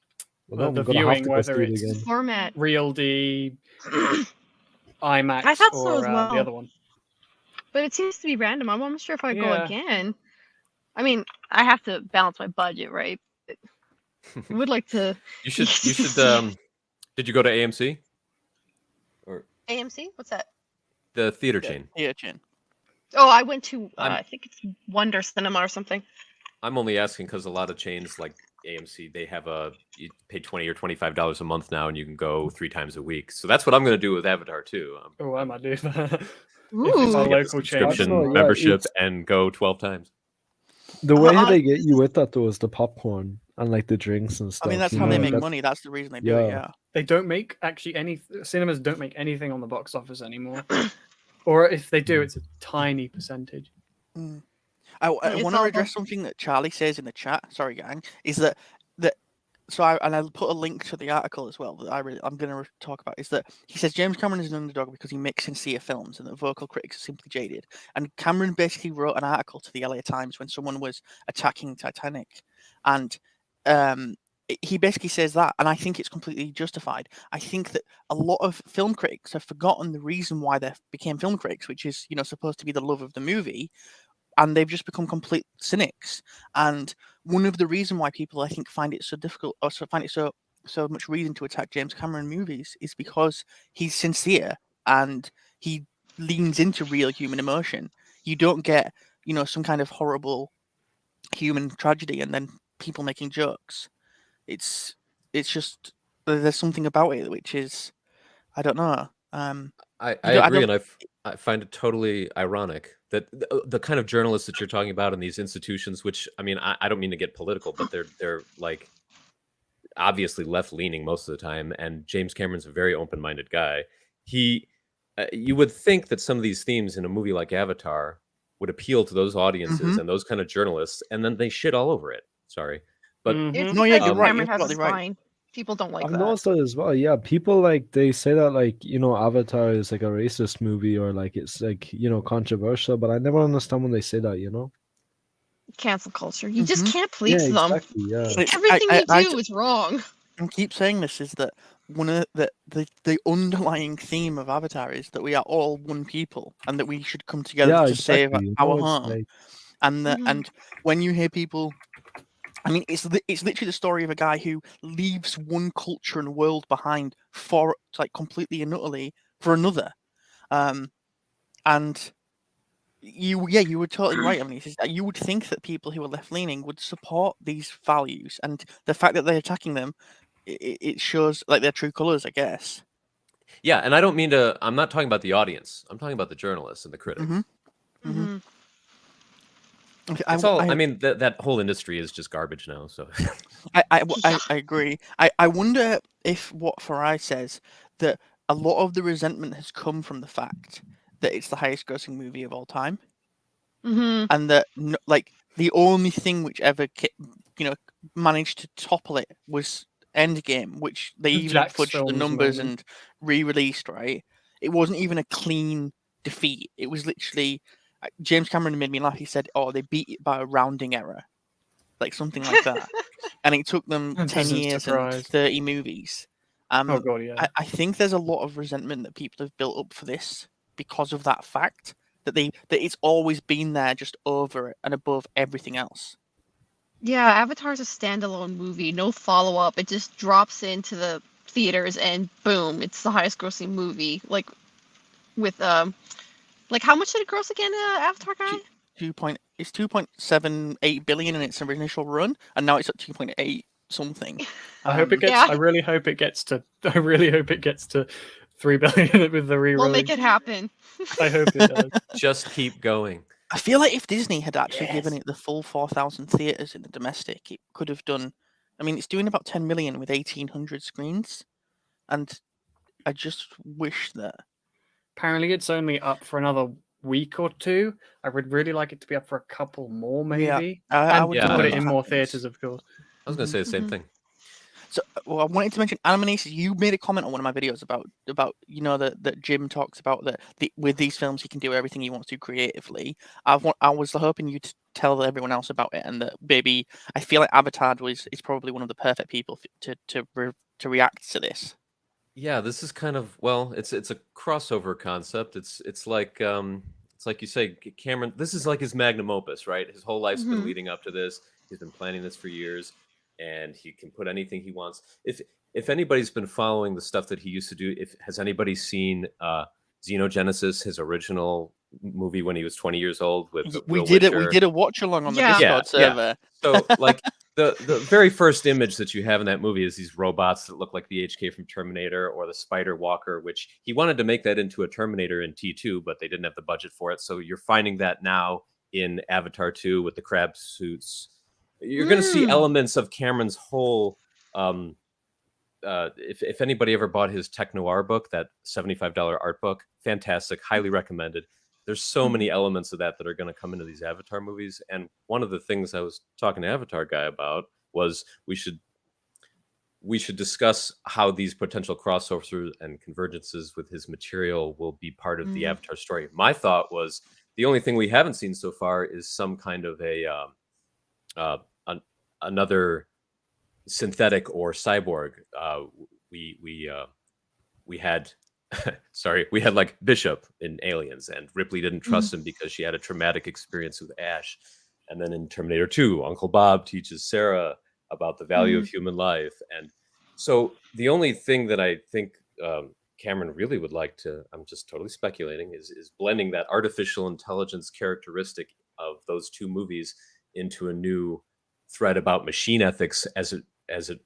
the Well, no, the I'm gonna have viewing, to go whether see it it's again. Format. Real D, IMAX, I thought so or as well. the other one. But it seems to be random. I'm not sure if I go Yeah. again. I mean, I have to balance my budget, right? But I would like to. You should. Did you go to AMC or AMC? What's that? the theater Yeah, chain? yeah, Chin. Oh, I went to. I'm- I think it's Wonder Cinema or something. I'm only asking because a lot of chains like AMC, they have you pay $20 or $25 a month now, and you can go 3 times a week. So that's what I'm going to do with Avatar too. Oh, I might do that. Ooh. If it's a Get the local chain. subscription I don't know, yeah, membership it's- and go 12 times. The way Uh, they get you with that though is the popcorn and like the drinks and stuff. I mean, that's you how know, they like, make that's- money. That's the reason they do it. Yeah. Yeah. They don't make actually any cinemas don't make anything on the box office anymore, or if they do, it's a tiny percentage. Mm. I It's want to all address about- something that Charlie says in the chat. Sorry, gang. Is that so? I'll put a link to the article as well that I'm going to talk about. Is that he says James Cameron is an underdog because he makes sincere films and that vocal critics are simply jaded. And Cameron basically wrote an article to the LA Times when someone was attacking Titanic, and he basically says that, and I think it's completely justified. I think that a lot of film critics have forgotten the reason why they became film critics, which is supposed to be the love of the movie. And they've just become complete cynics. And one of the reasons why people, I think, find it so difficult, or find it so much reason to attack James Cameron movies, is because he's sincere and he leans into real human emotion. You don't get, some kind of horrible human tragedy and then people making jokes. It's just there's something about it which is, I don't know. I I agree, don't- and I find it totally ironic that the kind of journalists that you're talking about in these institutions, which I mean, I don't mean to get political, but they're like obviously left leaning most of the time, and James Cameron's a very open minded guy. You would think that some of these themes in a movie like Avatar would appeal to those audiences Mhm. and those kind of journalists, and then they shit all over it. Sorry, but Mhm. It's No, yeah, because you're right. Cameron You're has a totally right. spine. People don't like I've that. noticed that as well. Yeah, people like they say that like Avatar is like a racist movie or like it's like controversial, but I never understand when they say that. Cancel culture. You just Mhm. can't please Yeah, them. exactly. Yeah. It's- Everything I you do is wrong. and keep saying this is that one of the underlying theme of Avatar is that we are all one people and that we should come together Yeah, to save exactly. our It's home. like, And Mhm. and when you hear people I mean, it's literally the story of a guy who leaves one culture and world behind for like completely and utterly for another. And you were totally right. I mean, you would think that people who are left leaning would support these values, and the fact that they're attacking them, it shows like their true colors, I guess. Yeah, and I don't mean to. I'm not talking about the audience. I'm talking about the journalists and the critics. Mm-hmm. Mm-hmm. It's all. I mean, that whole industry is just garbage now. So I agree. I wonder if what Farai says, that a lot of the resentment has come from the fact that it's the highest grossing movie of all time, Mm-hmm. and that like the only thing which ever managed to topple it was Endgame, which they even Jack's fudged the films numbers moment. and re-released. Right? It wasn't even a clean defeat. It was literally James Cameron made me laugh. He said, "Oh, they beat it by a rounding error." Like something like that, and it took them I 10 wasn't years and surprised. 30 movies. Oh god, yeah. I think there's a lot of resentment that people have built up for this because of that fact that it's always been there, just over it and above everything else. Yeah, Avatar's a standalone movie, no follow up. It just drops into the theaters and boom, it's the highest grossing movie. Like with like how much did it gross again, Avatar guy? It's 2.78 billion in its initial run, and now it's at 2.8 something. I hope it gets. Yeah. I really hope it gets to. I really hope it gets to 3 billion with the re-release. We'll make it happen. I hope it does. just keep going. I feel like if Disney had actually given it the full 4,000 theaters in the domestic, it could have done. I mean, it's doing about 10 million with 1,800 screens, and I just wish that. Apparently, it's only up for another week or two. I would really like it to be up for a couple more, maybe. I and would to love put that it in more happens. theaters, of course. I was going to say the same Mhm. thing. So, well, I wanted to mention Animaniacs. You made a comment on one of my videos about that Jim talks about that with these films he can do everything he wants to creatively. I was hoping you to tell everyone else about it, and that maybe I feel like Avatar is probably one of the perfect people to react to this. Yeah, this is kind of it's a crossover concept. It's like you say, Cameron. This is like his magnum opus, right? His whole life's been Mhm. leading up to this. He's been planning this for years, and he can put anything he wants. If anybody's been following the stuff that he used to do, has anybody seen Xenogenesis, his original movie when he was 20 years old with We Will did it. Witcher? We did a watch along on the Yeah. Discord server. So like the very first image that you have in that movie is these robots that look like the HK from Terminator or the Spider Walker, which he wanted to make that into a Terminator in T2, but they didn't have the budget for it. So you're finding that now in Avatar 2 with the crab suits. You're going to see elements of Cameron's whole. If anybody ever bought his Tech Noir book, that $75 art book, fantastic, highly recommended. There's so many elements of that are going to come into these Avatar movies. And one of the things I was talking to Avatar guy about was we should discuss how these potential crossovers and convergences with his material will be part of the Avatar story. My thought was the only thing we haven't seen so far is some kind of another synthetic or cyborg. We had we had like Bishop in Aliens, and Ripley didn't trust him because she had a traumatic experience with Ash. And then in Terminator 2, Uncle Bob teaches Sarah about the value of human life. And so the only thing that I think Cameron really would like to, I'm just totally speculating, is blending that artificial intelligence characteristic of those two movies into a new thread about machine ethics as it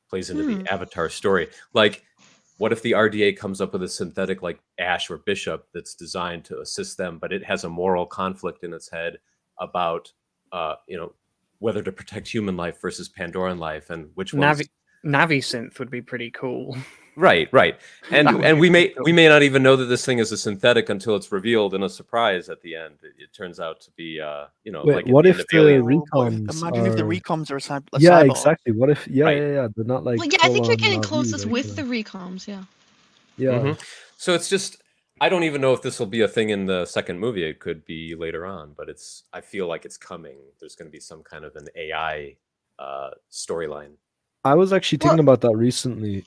plays into the Avatar story. Like, what if the RDA comes up with a synthetic like Ash or Bishop that's designed to assist them, but it has a moral conflict in its head about whether to protect human life versus Pandoran life, and which one's Navi-synth would be pretty cool. Right. And we may not even know that this thing is a synthetic until it's revealed in a surprise at the end. It turns out to be Wait, like what if the Alien. recoms Imagine if the are... recoms are a Yeah, cyborg. exactly. What if... Yeah, Right. yeah. They're not like... Well, yeah, I think you're full-on getting Navi, closest like, with the recoms, yeah. Yeah. Mhm. So it's just, I don't even know if this will be a thing in the second movie. It could be later on, but I feel like it's coming. There's going to be some kind of an AI storyline. I was actually thinking about that recently.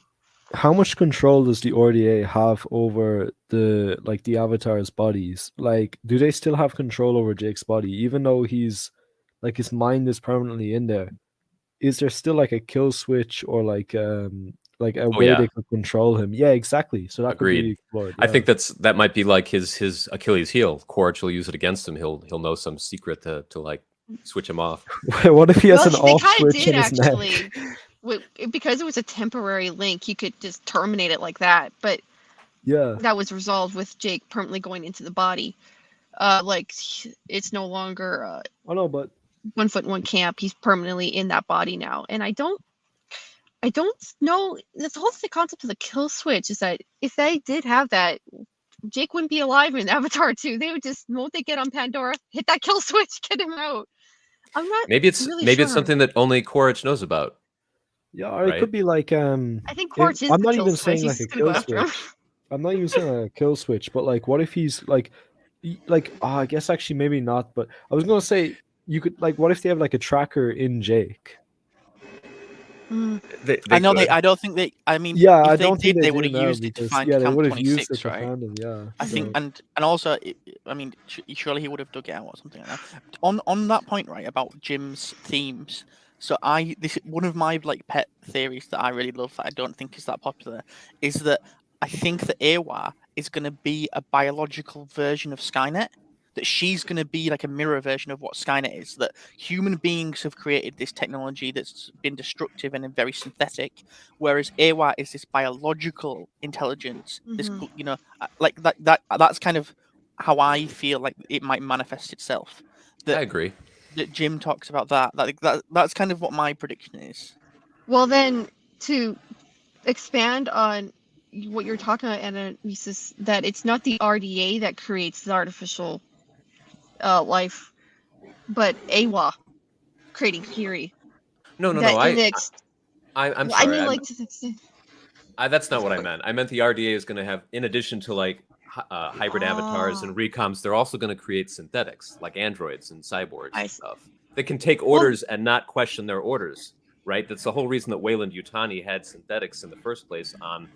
How much control does the RDA have over the avatars' bodies? Like, do they still have control over Jake's body, even though he's like his mind is permanently in there? is there still like a kill switch or like a Oh, way yeah. they could control him? Yeah, exactly. So that could Agreed. be explored. I yeah. think that might be like his Achilles heel. Quaritch will use it against him. He'll know some secret to like switch him off. What if he has Well, an they off kind of switch did in his neck? actually. Because it was a temporary link, you could just terminate it like that. But Yeah. that was resolved with Jake permanently going into the body. Like it's no longer Oh no, but 1 foot 1 camp. He's permanently in that body now, and I don't know. The whole concept of the kill switch is that if they did have that, Jake wouldn't be alive in Avatar 2. They would just, the moment they get on Pandora, hit that kill switch, get him out. I'm not Maybe it's really maybe sure. it's something that only Quaritch knows about. yeah, or Right. it could be like I think Quaritch is I'm the not kill even switch. saying like He's a just gonna go kill after him. switch. I'm not even saying like a kill switch, but like what if he's like I guess actually maybe not, but I was gonna say you could like what if they have like a tracker in Jake? Mm. They I know could. I don't think they. I mean, Yeah, if I they don't think did, they do would have now used it to because find yeah, they Camp would have used it 26, to right? find him. Yeah, I think, so- and also, I mean, surely he would have dug it out or something like that. On that point, right, about Jim's themes. So this is one of my like pet theories that I really love that I don't think is that popular, is that I think that Awa is going to be a biological version of Skynet. That she's going to be like a mirror version of what Skynet is. That human beings have created this technology that's been destructive and very synthetic, whereas Awa is this biological intelligence. This, Mhm. like that's kind of how I feel like it might manifest itself. I agree. That Jim talks about that's kind of what my prediction is. Well, then to expand on what you're talking about, Anamnesis, that it's not the RDA that creates the artificial life, but Awa creating Kiri. No. I'm I'm I sorry. mean, like, to the extent. That's not what I meant. I meant the RDA is going to have, in addition to like hybrid avatars and recoms, they're also going to create synthetics like androids and cyborgs I and see. stuff. They can take orders and not question their orders, right? That's the whole reason that Wayland Yutani had synthetics in the first place on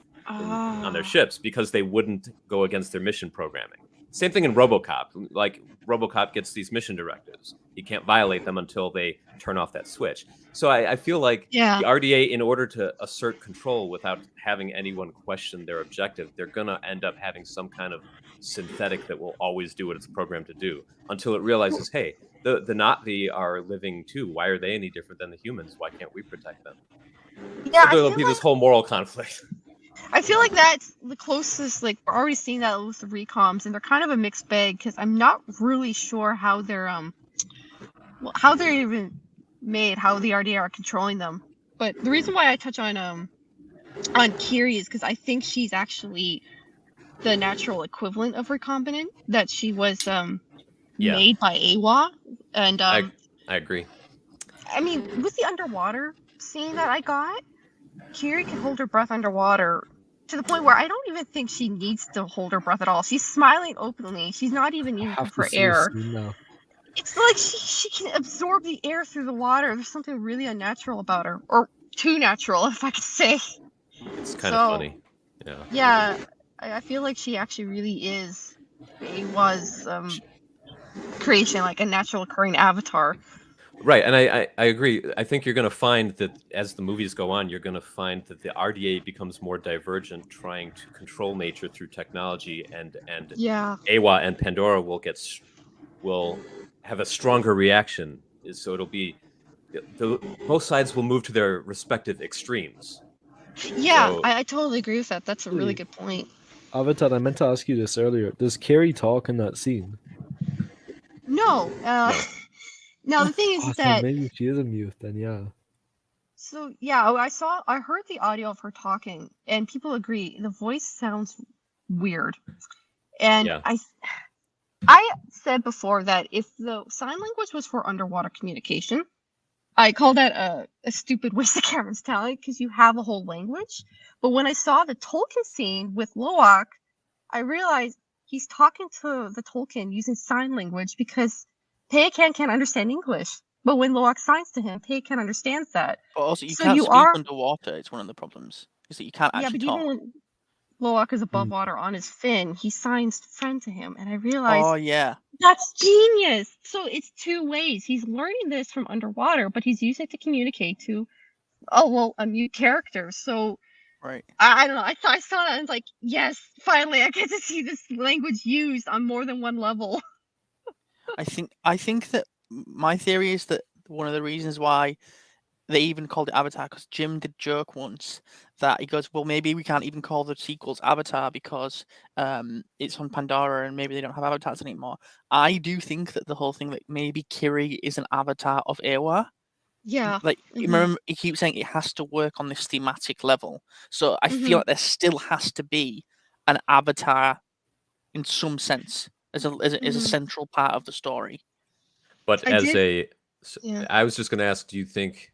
their ships, because they wouldn't go against their mission programming. Same thing in RoboCop. Like RoboCop gets these mission directives. He can't violate them until they turn off that switch. So I feel like Yeah. the RDA, in order to assert control without having anyone question their objective, they're going to end up having some kind of synthetic that will always do what it's programmed to do until it realizes, hey, the Na'vi are living too. Why are they any different than the humans? Why can't we protect them? Yeah, So there'll be this whole moral conflict. I feel like that's the closest. Like, we're already seeing that with the recoms, and they're kind of a mixed bag because I'm not really sure how they're even made, how the RDA are controlling them. But the reason why I touch on Kiri is because I think she's actually the natural equivalent of recombinant, that she was made by Awa, and I agree. I mean, with the underwater scene that I got, Kiri can hold her breath underwater to the point where I don't even think she needs to hold her breath at all. She's smiling openly. She's not even using for air. It's like she can absorb the air through the water. There's something really unnatural about her, or too natural, if I could say. It's kind of funny. Yeah. Yeah, I feel like she actually really is Awa's creation, like a natural occurring avatar. Right, and I agree. I think you're going to find that as the movies go on, you're going to find that the RDA becomes more divergent, trying to control nature through technology, and Awa and Pandora will have a stronger reaction. So it'll be both sides will move to their respective extremes. Yeah, so, I totally agree with that. That's a really good point. Avatar, I meant to ask you this earlier. Does Kiri talk in that scene? No. Now the thing is that maybe she is a mute then, yeah. So yeah, I heard the audio of her talking, and people agree the voice sounds weird. And I said before that if the sign language was for underwater communication, I call that a stupid waste of Cameron's talent, because you have a whole language. But when I saw the Tolkien scene with Loak, I realized he's talking to the Tolkien using sign language because Peacan can't understand English. But when Loak signs to him, Peacan understands that. But also, you can't speak underwater. It's one of the problems. Is that you can't actually talk. Loak is above water on his fin, he signs friend to him, and I realized Oh yeah. that's genius. So it's two ways. He's learning this from underwater, but he's using it to communicate to a new character. So Right. I don't know. I saw that and was like, yes, finally I get to see this language used on more than one level. I think that my theory is that one of the reasons why they even called it Avatar, because Jim did joke once that he goes, well, maybe we can't even call the sequels Avatar because it's on Pandora and maybe they don't have avatars anymore. I do think that the whole thing that maybe Kiri is an avatar of Ewa. Yeah. Like, remember, he keeps saying it has to work on this thematic level. So I feel like there still has to be an avatar in some sense as a central part of the story. But Yeah. I was just going to ask, do you think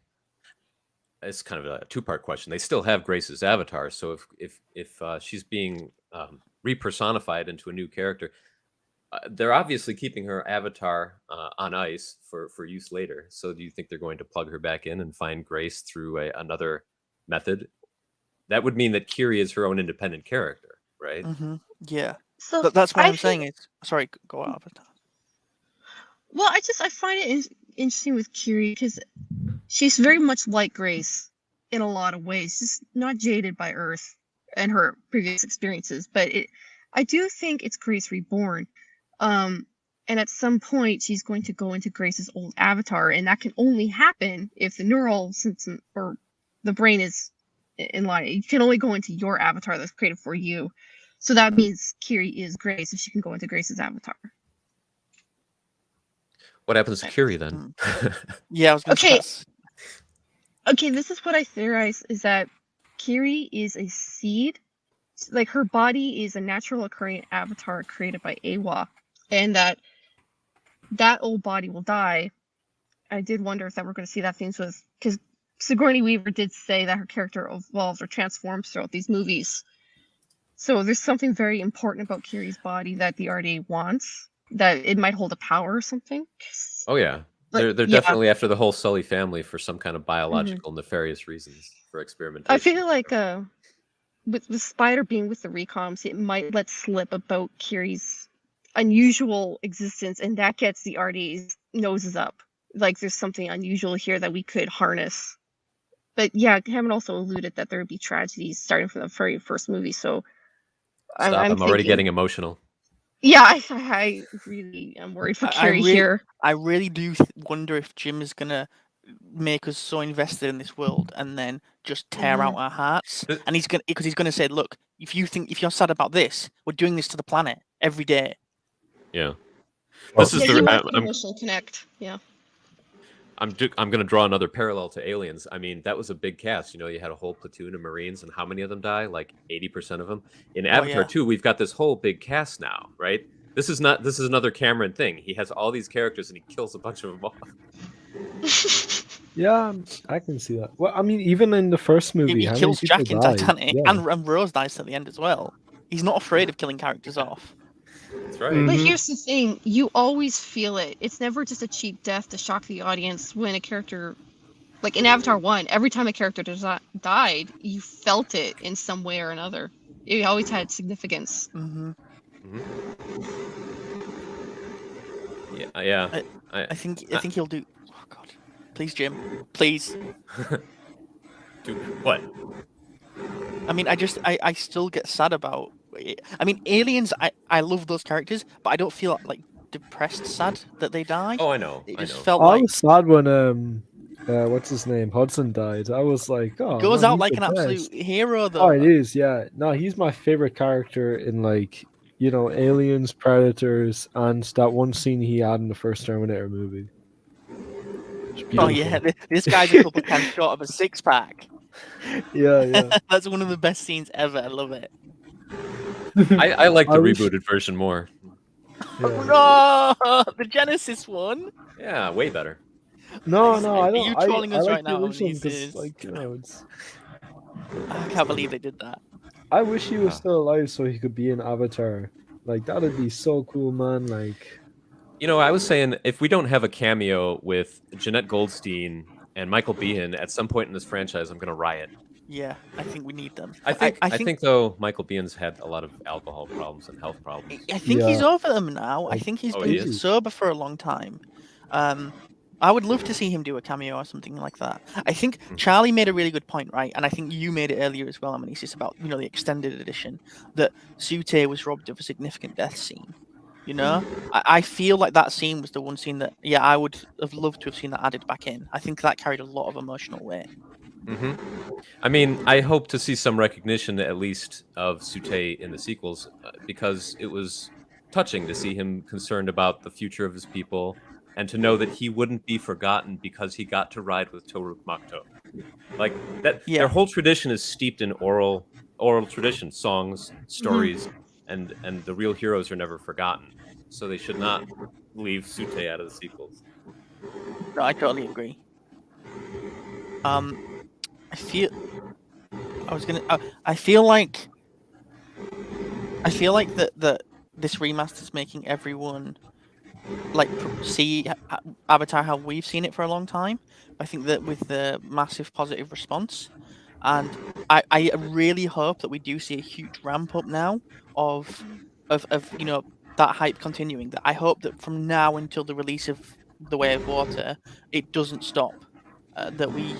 it's kind of a two-part question? They still have Grace's avatar, so if she's being repersonified into a new character, they're obviously keeping her avatar on ice for use later. So do you think they're going to plug her back in and find Grace through another method? That would mean that Kiri is her own independent character, right? Yeah. So That's what I I'm saying. Is sorry, go out. Well, I find it interesting with Kiri because she's very much like Grace in a lot of ways, just not jaded by Earth and her previous experiences. But I do think it's Grace reborn. And at some point, she's going to go into Grace's old avatar, and that can only happen if the neural system or the brain is in line. You can only go into your avatar that's created for you. So that means Kiri is Grace, if she can go into Grace's avatar. What happens to Kiri then? Yeah, I was going to say. Okay, this is what I theorize, is that Kiri is a seed. Like, her body is a natural occurring avatar created by Awa, and that old body will die. I did wonder if that we're going to see that things with, because Sigourney Weaver did say that her character evolves or transforms throughout these movies. So there's something very important about Kiri's body that the RDA wants, that it might hold a power or something. Oh yeah, they're definitely after the whole Sully family for some kind of biological nefarious reasons for experimentation. I feel like with Spider being with the Recoms, it might let slip about Kiri's unusual existence, and that gets the RDA's noses up. Like, there's something unusual here that we could harness. But yeah, Hammond also alluded that there would be tragedies starting from the very first movie, so I'm already getting emotional. Yeah, I really am worried for Kiri here. I really do wonder if Jim is going to make us so invested in this world and then just tear out our hearts. And he's going to say, look, if you're sad about this, we're doing this to the planet every day. Yeah. This is the emotional connect. Yeah. I'm going to draw another parallel to Aliens. I mean, that was a big cast. You know, you had a whole platoon of Marines, and how many of them die? Like 80% of them. In Avatar 2, we've got this whole big cast now, right? This is another Cameron thing. He has all these characters, and he kills a bunch of them off. Yeah, I can see that. Well, I mean, even in the first movie, he kills Jack in Titanic, and Rose dies at the end as well. He's not afraid of killing characters off. That's right. But here's the thing, you always feel it. It's never just a cheap death to shock the audience when a character, like in Avatar 1, every time a character died, you felt it in some way or another. It always had significance. Yeah. I think he'll do. Oh God, please, Jim, please. Do what? I mean, I still get sad about. I mean, Aliens. I love those characters, but I don't feel like depressed sad that they die. Oh, I know. It just felt I was sad when what's his name, Hudson died. I was like, oh, goes man, out like an absolute hero, though. Oh, it is, yeah. No, he's my favorite character in, like, you know, Aliens, Predators, and that one scene he had in the first Terminator movie. Oh yeah, this guy's a couple times short of a six-pack. Yeah. That's one of the best scenes ever. I love it. I like the rebooted version more. Yeah. No, the Genesis one. Yeah, way better. No, I don't. Are you trolling us right now? Like, you know, I can't believe they did that. I wish he was still alive so he could be an Avatar. Like, that'd be so cool, man. Like, you know, I was saying if we don't have a cameo with Jeanette Goldstein and Michael Biehn at some point in this franchise, I'm gonna riot. Yeah, I think we need them. I think though Michael Bihn's had a lot of alcohol problems and health problems. I think he's Yeah. over them now. I think he's Oh, he been is? sober for a long time. I would love to see him do a cameo or something like that. I think Charlie made a really good point, right? And I think you made it earlier as well, Amanesis, about the extended edition, that Sute was robbed of a significant death scene. I feel like that scene was the one scene that, I would have loved to have seen that added back in. I think that carried a lot of emotional weight. I mean, I hope to see some recognition, at least, of Sute in the sequels, because it was touching to see him concerned about the future of his people, and to know that he wouldn't be forgotten because he got to ride with Toruk Makto. Like that, their whole tradition is steeped in oral tradition, songs, stories, and the real heroes are never forgotten. So they should not leave Sute out of the sequels. No, I totally agree. I feel like that this remaster is making everyone see Avatar how we've seen it for a long time. I think that with the massive positive response, and I really hope that we do see a huge ramp up now of that hype continuing. That I hope that from now until the release of The Way of Water, it doesn't stop. That we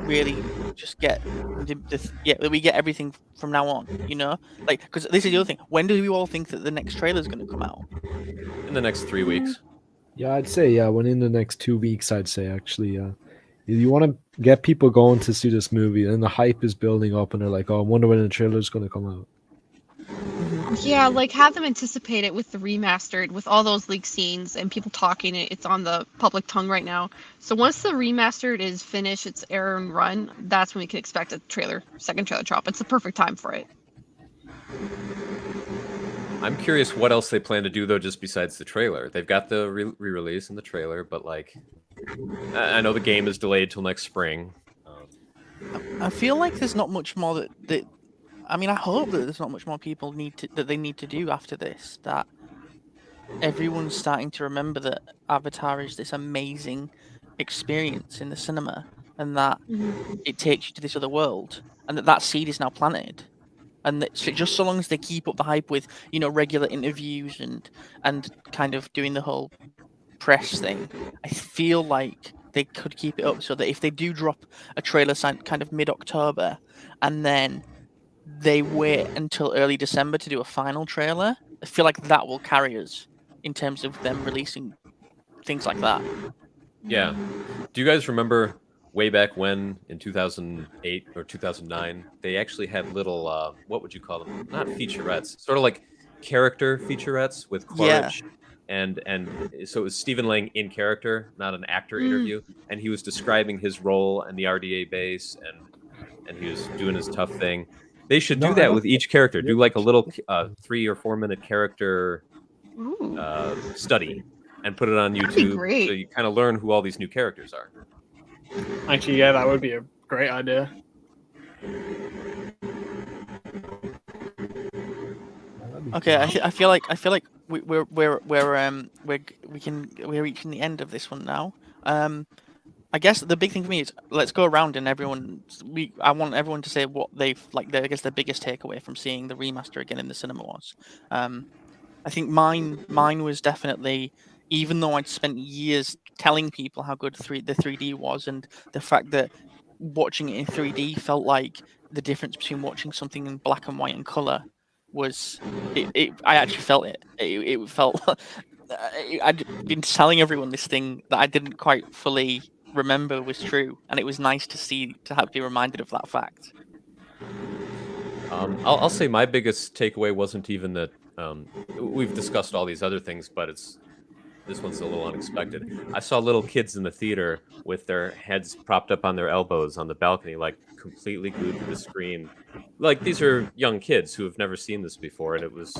really just get that we get everything from now on. Because this is the other thing. When do we all think that the next trailer is going to come out? In the next 3 weeks. Yeah, I'd say within the next 2 weeks. I'd say actually, you want to get people going to see this movie, and the hype is building up, and they're like, "Oh, I wonder when the trailer's going to come out." Yeah, have them anticipate it with the remastered, with all those leaked scenes and people talking. It's on the public tongue right now. So once the remastered is finished, its air and run, that's when we can expect a second trailer drop. It's the perfect time for it. I'm curious what else they plan to do, though, just besides the trailer. They've got the re-release and the trailer, but I know the game is delayed till next spring. I feel like there's not much more that I mean, I hope that there's not much more people that they need to do after this. That everyone's starting to remember that Avatar is this amazing experience in the cinema, and that it takes you to this other world, and that seed is now planted. And that, just so long as they keep up the hype with regular interviews and kind of doing the whole press thing, I feel like they could keep it up so that if they do drop a trailer kind of mid-October, and then they wait until early December to do a final trailer, I feel like that will carry us in terms of them releasing things like that. Yeah. Do you guys remember way back when, in 2008 or 2009, they actually had little, what would you call them? Not featurettes, sort of like character featurettes with Quaritch. And so it was Stephen Lang in character, not an actor interview, and he was describing his role and the RDA base, and he was doing his tough thing. They should do that with each character. Do like a little 3 or 4 minute character study and put it on YouTube, so you kind of learn who all these new characters are. Actually, yeah, that would be a great idea. Okay, I feel like we're reaching the end of this one now. I guess the big thing for me is let's go around and I want everyone to say what they've I guess their biggest takeaway from seeing the remaster again in the cinema was. I think mine was definitely, even though I'd spent years telling people how good the 3D was, and the fact that watching it in 3D felt like the difference between watching something in black and white and color was I actually felt it. It felt I'd been telling everyone this thing that I didn't quite fully remember was true, and it was nice to be reminded of that fact. I'll say my biggest takeaway wasn't even that we've discussed all these other things, but this one's a little unexpected. I saw little kids in the theater with their heads propped up on their elbows on the balcony, completely glued to the screen. These are young kids who have never seen this before, and it was,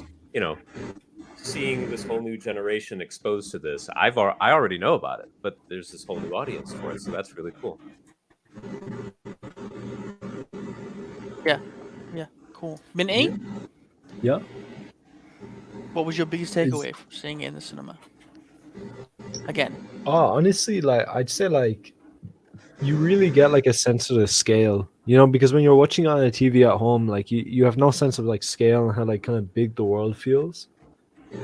seeing this whole new generation exposed to this. I already know about it, but there's this whole new audience for it, so that's really cool. Yeah, cool. Minty? Yeah. What was your biggest takeaway from seeing it in the cinema? Again. Oh, honestly, I'd say you really get a sense of the scale. You know, because when you're watching on a TV at home, like you have no sense of like scale and how like kind of big the world feels.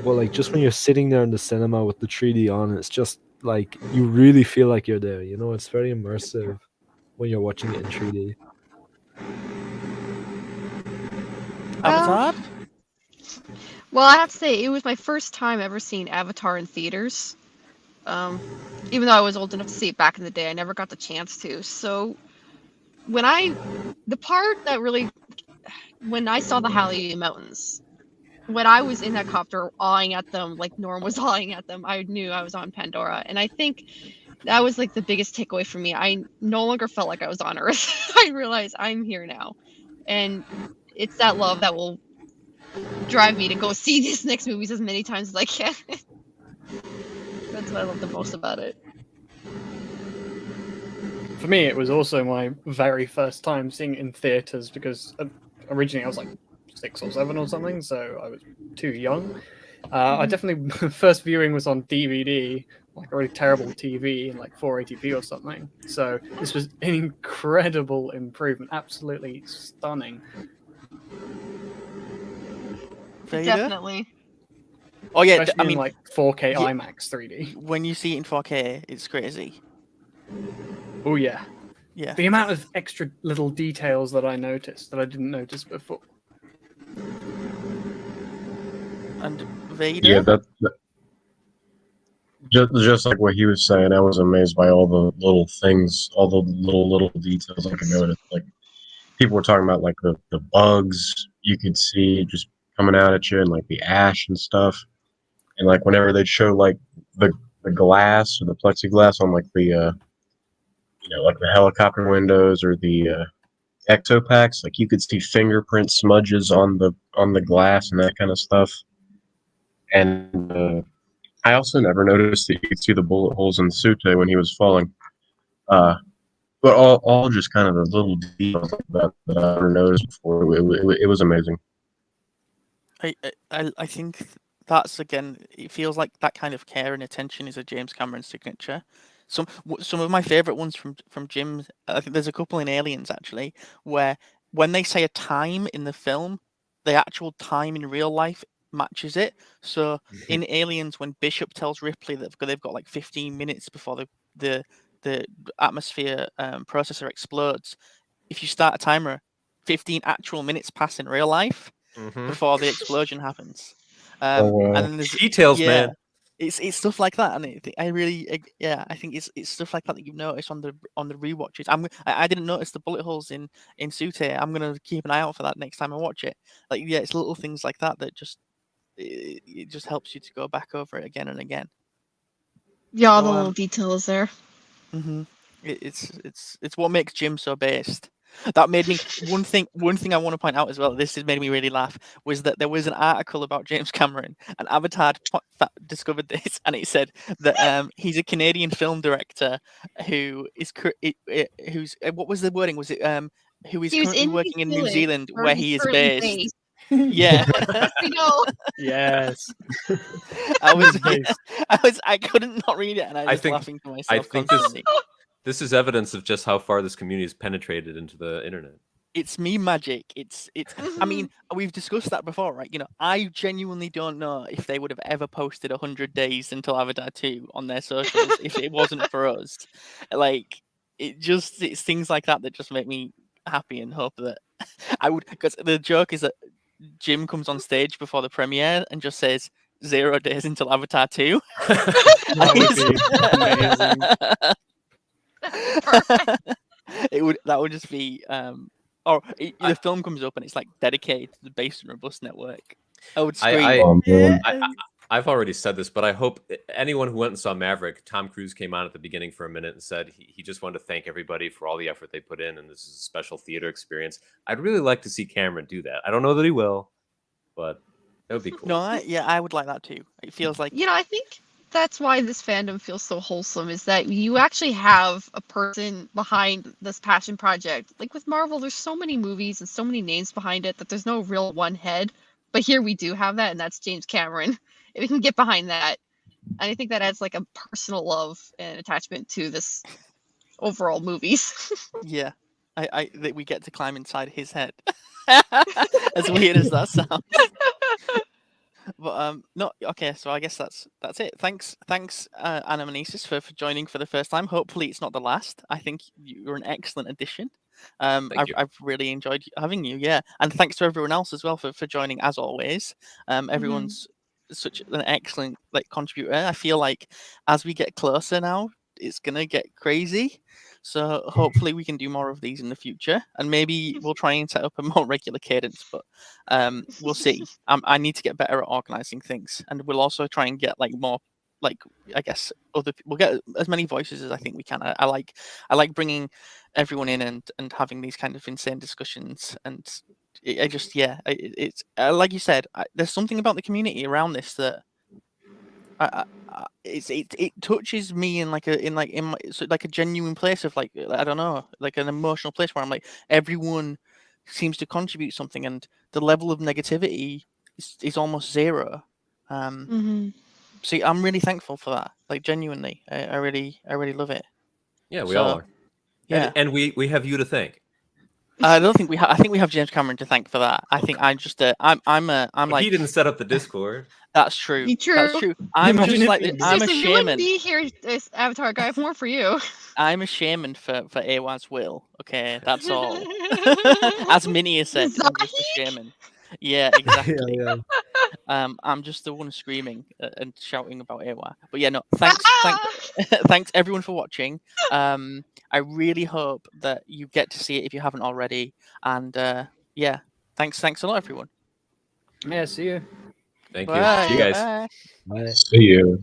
But like just when you're sitting there in the cinema with the 3D on, it's just like you really feel like you're there. You know, it's very immersive when you're watching it in 3D. Avatar? Well, I have to say, it was my first time ever seeing Avatar in theaters. Even though I was old enough to see it back in the day, I never got the chance to. So the part that really, when I saw the Hallelujah Mountains, when I was in that copter awing at them like Norm was awing at them, I knew I was on Pandora. And I think that was like the biggest takeaway for me. I no longer felt like I was on Earth. I realized I'm here now. And it's that love that will drive me to go see these next movies as many times as I can. That's what I love the most about it. For me, it was also my very first time seeing it in theaters because originally I was like 6 or 7 or something, so I was too young. I definitely first viewing was on DVD, like a really terrible TV in like 480p or something. So this was an incredible improvement, absolutely stunning. Vader? Definitely. Oh yeah, Especially I mean, in like 4K yeah. IMAX 3D. when you see it in 4K, it's crazy. Oh yeah, Yeah. the amount of extra little details that I noticed that I didn't notice before. And Vader? Yeah, just like what he was saying. I was amazed by all the little things, all the little details I could notice. Like people were talking about like the bugs you could see just coming out at you, and like the ash and stuff. And like whenever they'd show like the glass or the plexiglass on like the like the helicopter windows or the ectopacks, like you could see fingerprint smudges on the glass and that kind of stuff. And I also never noticed that you could see the bullet holes in Sute when he was falling. But all just kind of the little details like that I never noticed before. It was amazing. I think that's, again, it feels like that kind of care and attention is a James Cameron signature. Some of my favorite ones from Jim, I think there's a couple in Aliens actually, where when they say a time in the film, the actual time in real life matches it. So in Aliens, when Bishop tells Ripley that they've got like 15 minutes before the atmosphere processor explodes, if you start a timer, 15 actual minutes pass in real life before the explosion happens. And then there's Details, man. It's stuff like that, and I think it's stuff like that you've noticed on the rewatches. I didn't notice the bullet holes in Sute. I'm gonna keep an eye out for that next time I watch it. Like, yeah, it's little things like that that just it just helps you to go back over it again and again. Yeah, all So, the little details there. It's what makes Jim so based. That made me one thing I want to point out as well. This has made me really laugh. Was that there was an article about James Cameron, and Avatar discovered this, and it said that he's a Canadian film director who is who's what was the wording? Was it who is He was currently in working in New Zealand, Zealand, where where he's he is currently based? based. Yeah. Yes, we know. Yes. I couldn't not read it, and I was laughing to myself. I think this is evidence of just how far this community has penetrated into the internet. It's meme magic. It's. I mean, we've discussed that before, right? You know, I genuinely don't know if they would have ever posted 100 days until Avatar 2 on their socials if it wasn't for us. Like, it's things like that that just make me happy and hope that I would. Because the joke is that Jim comes on stage before the premiere and just says 0 days until Avatar 2. That That would just be the film comes up and it's like dedicated to the Based and Robust network. I would scream. I've already said this, but I hope anyone who went and saw Maverick, Tom Cruise came on at the beginning for a minute and said he just wanted to thank everybody for all the effort they put in, and this is a special theater experience. I'd really like to see Cameron do that. I don't know that he will, but that would be cool. No, I would like that too. It feels like, I think that's why this fandom feels so wholesome, is that you actually have a person behind this passion project. Like with Marvel, there's so many movies and so many names behind it that there's no real one head. But here we do have that, and that's James Cameron. If we can get behind that, and I think that adds like a personal love and attachment to this overall movies. Yeah. that we get to climb inside his head. As weird as that sounds. But no, okay. So I guess that's it. Thanks, Anamnesis for joining for the first time. Hopefully, it's not the last. I think you're an excellent addition. Thank you. I've really enjoyed having you. Yeah, and thanks to everyone else as well for joining as always. Everyone's such an excellent contributor. I feel like as we get closer now, it's gonna get crazy. So hopefully we can do more of these in the future, and maybe we'll try and set up a more regular cadence. But we'll see. I need to get better at organizing things, and we'll also try and get more, I guess we'll get as many voices as I think we can. I like bringing everyone in and having these kind of insane discussions, and it's like you said, there's something about the community around this that it touches me in a genuine place of I don't know, like an emotional place where I'm like, everyone seems to contribute something, and the level of negativity is almost zero. So I'm really thankful for that. Like genuinely, I really love it. Yeah, we all are. Yeah, and we have you to thank. I don't think we have. I think we have James Cameron to thank for that. I think I'm just I'm like, he didn't set up the Discord. That's true. True. That's true. I'm Imagine just if like he did. I'm a Seriously, you wouldn't shaman. be here, this Avatar guy. I have more for you. I'm a shaman for Awa's will. Okay, that's all. As Minnie has said, I'm just a shaman. Yeah, exactly. Yeah. I'm just the one screaming and shouting about Awa. But yeah, no, thanks, thanks everyone for watching. I really hope that you get to see it if you haven't already. And yeah, thanks a lot, everyone. Yeah, see you. Thank Bye. you. See you guys. Bye. Bye. See you.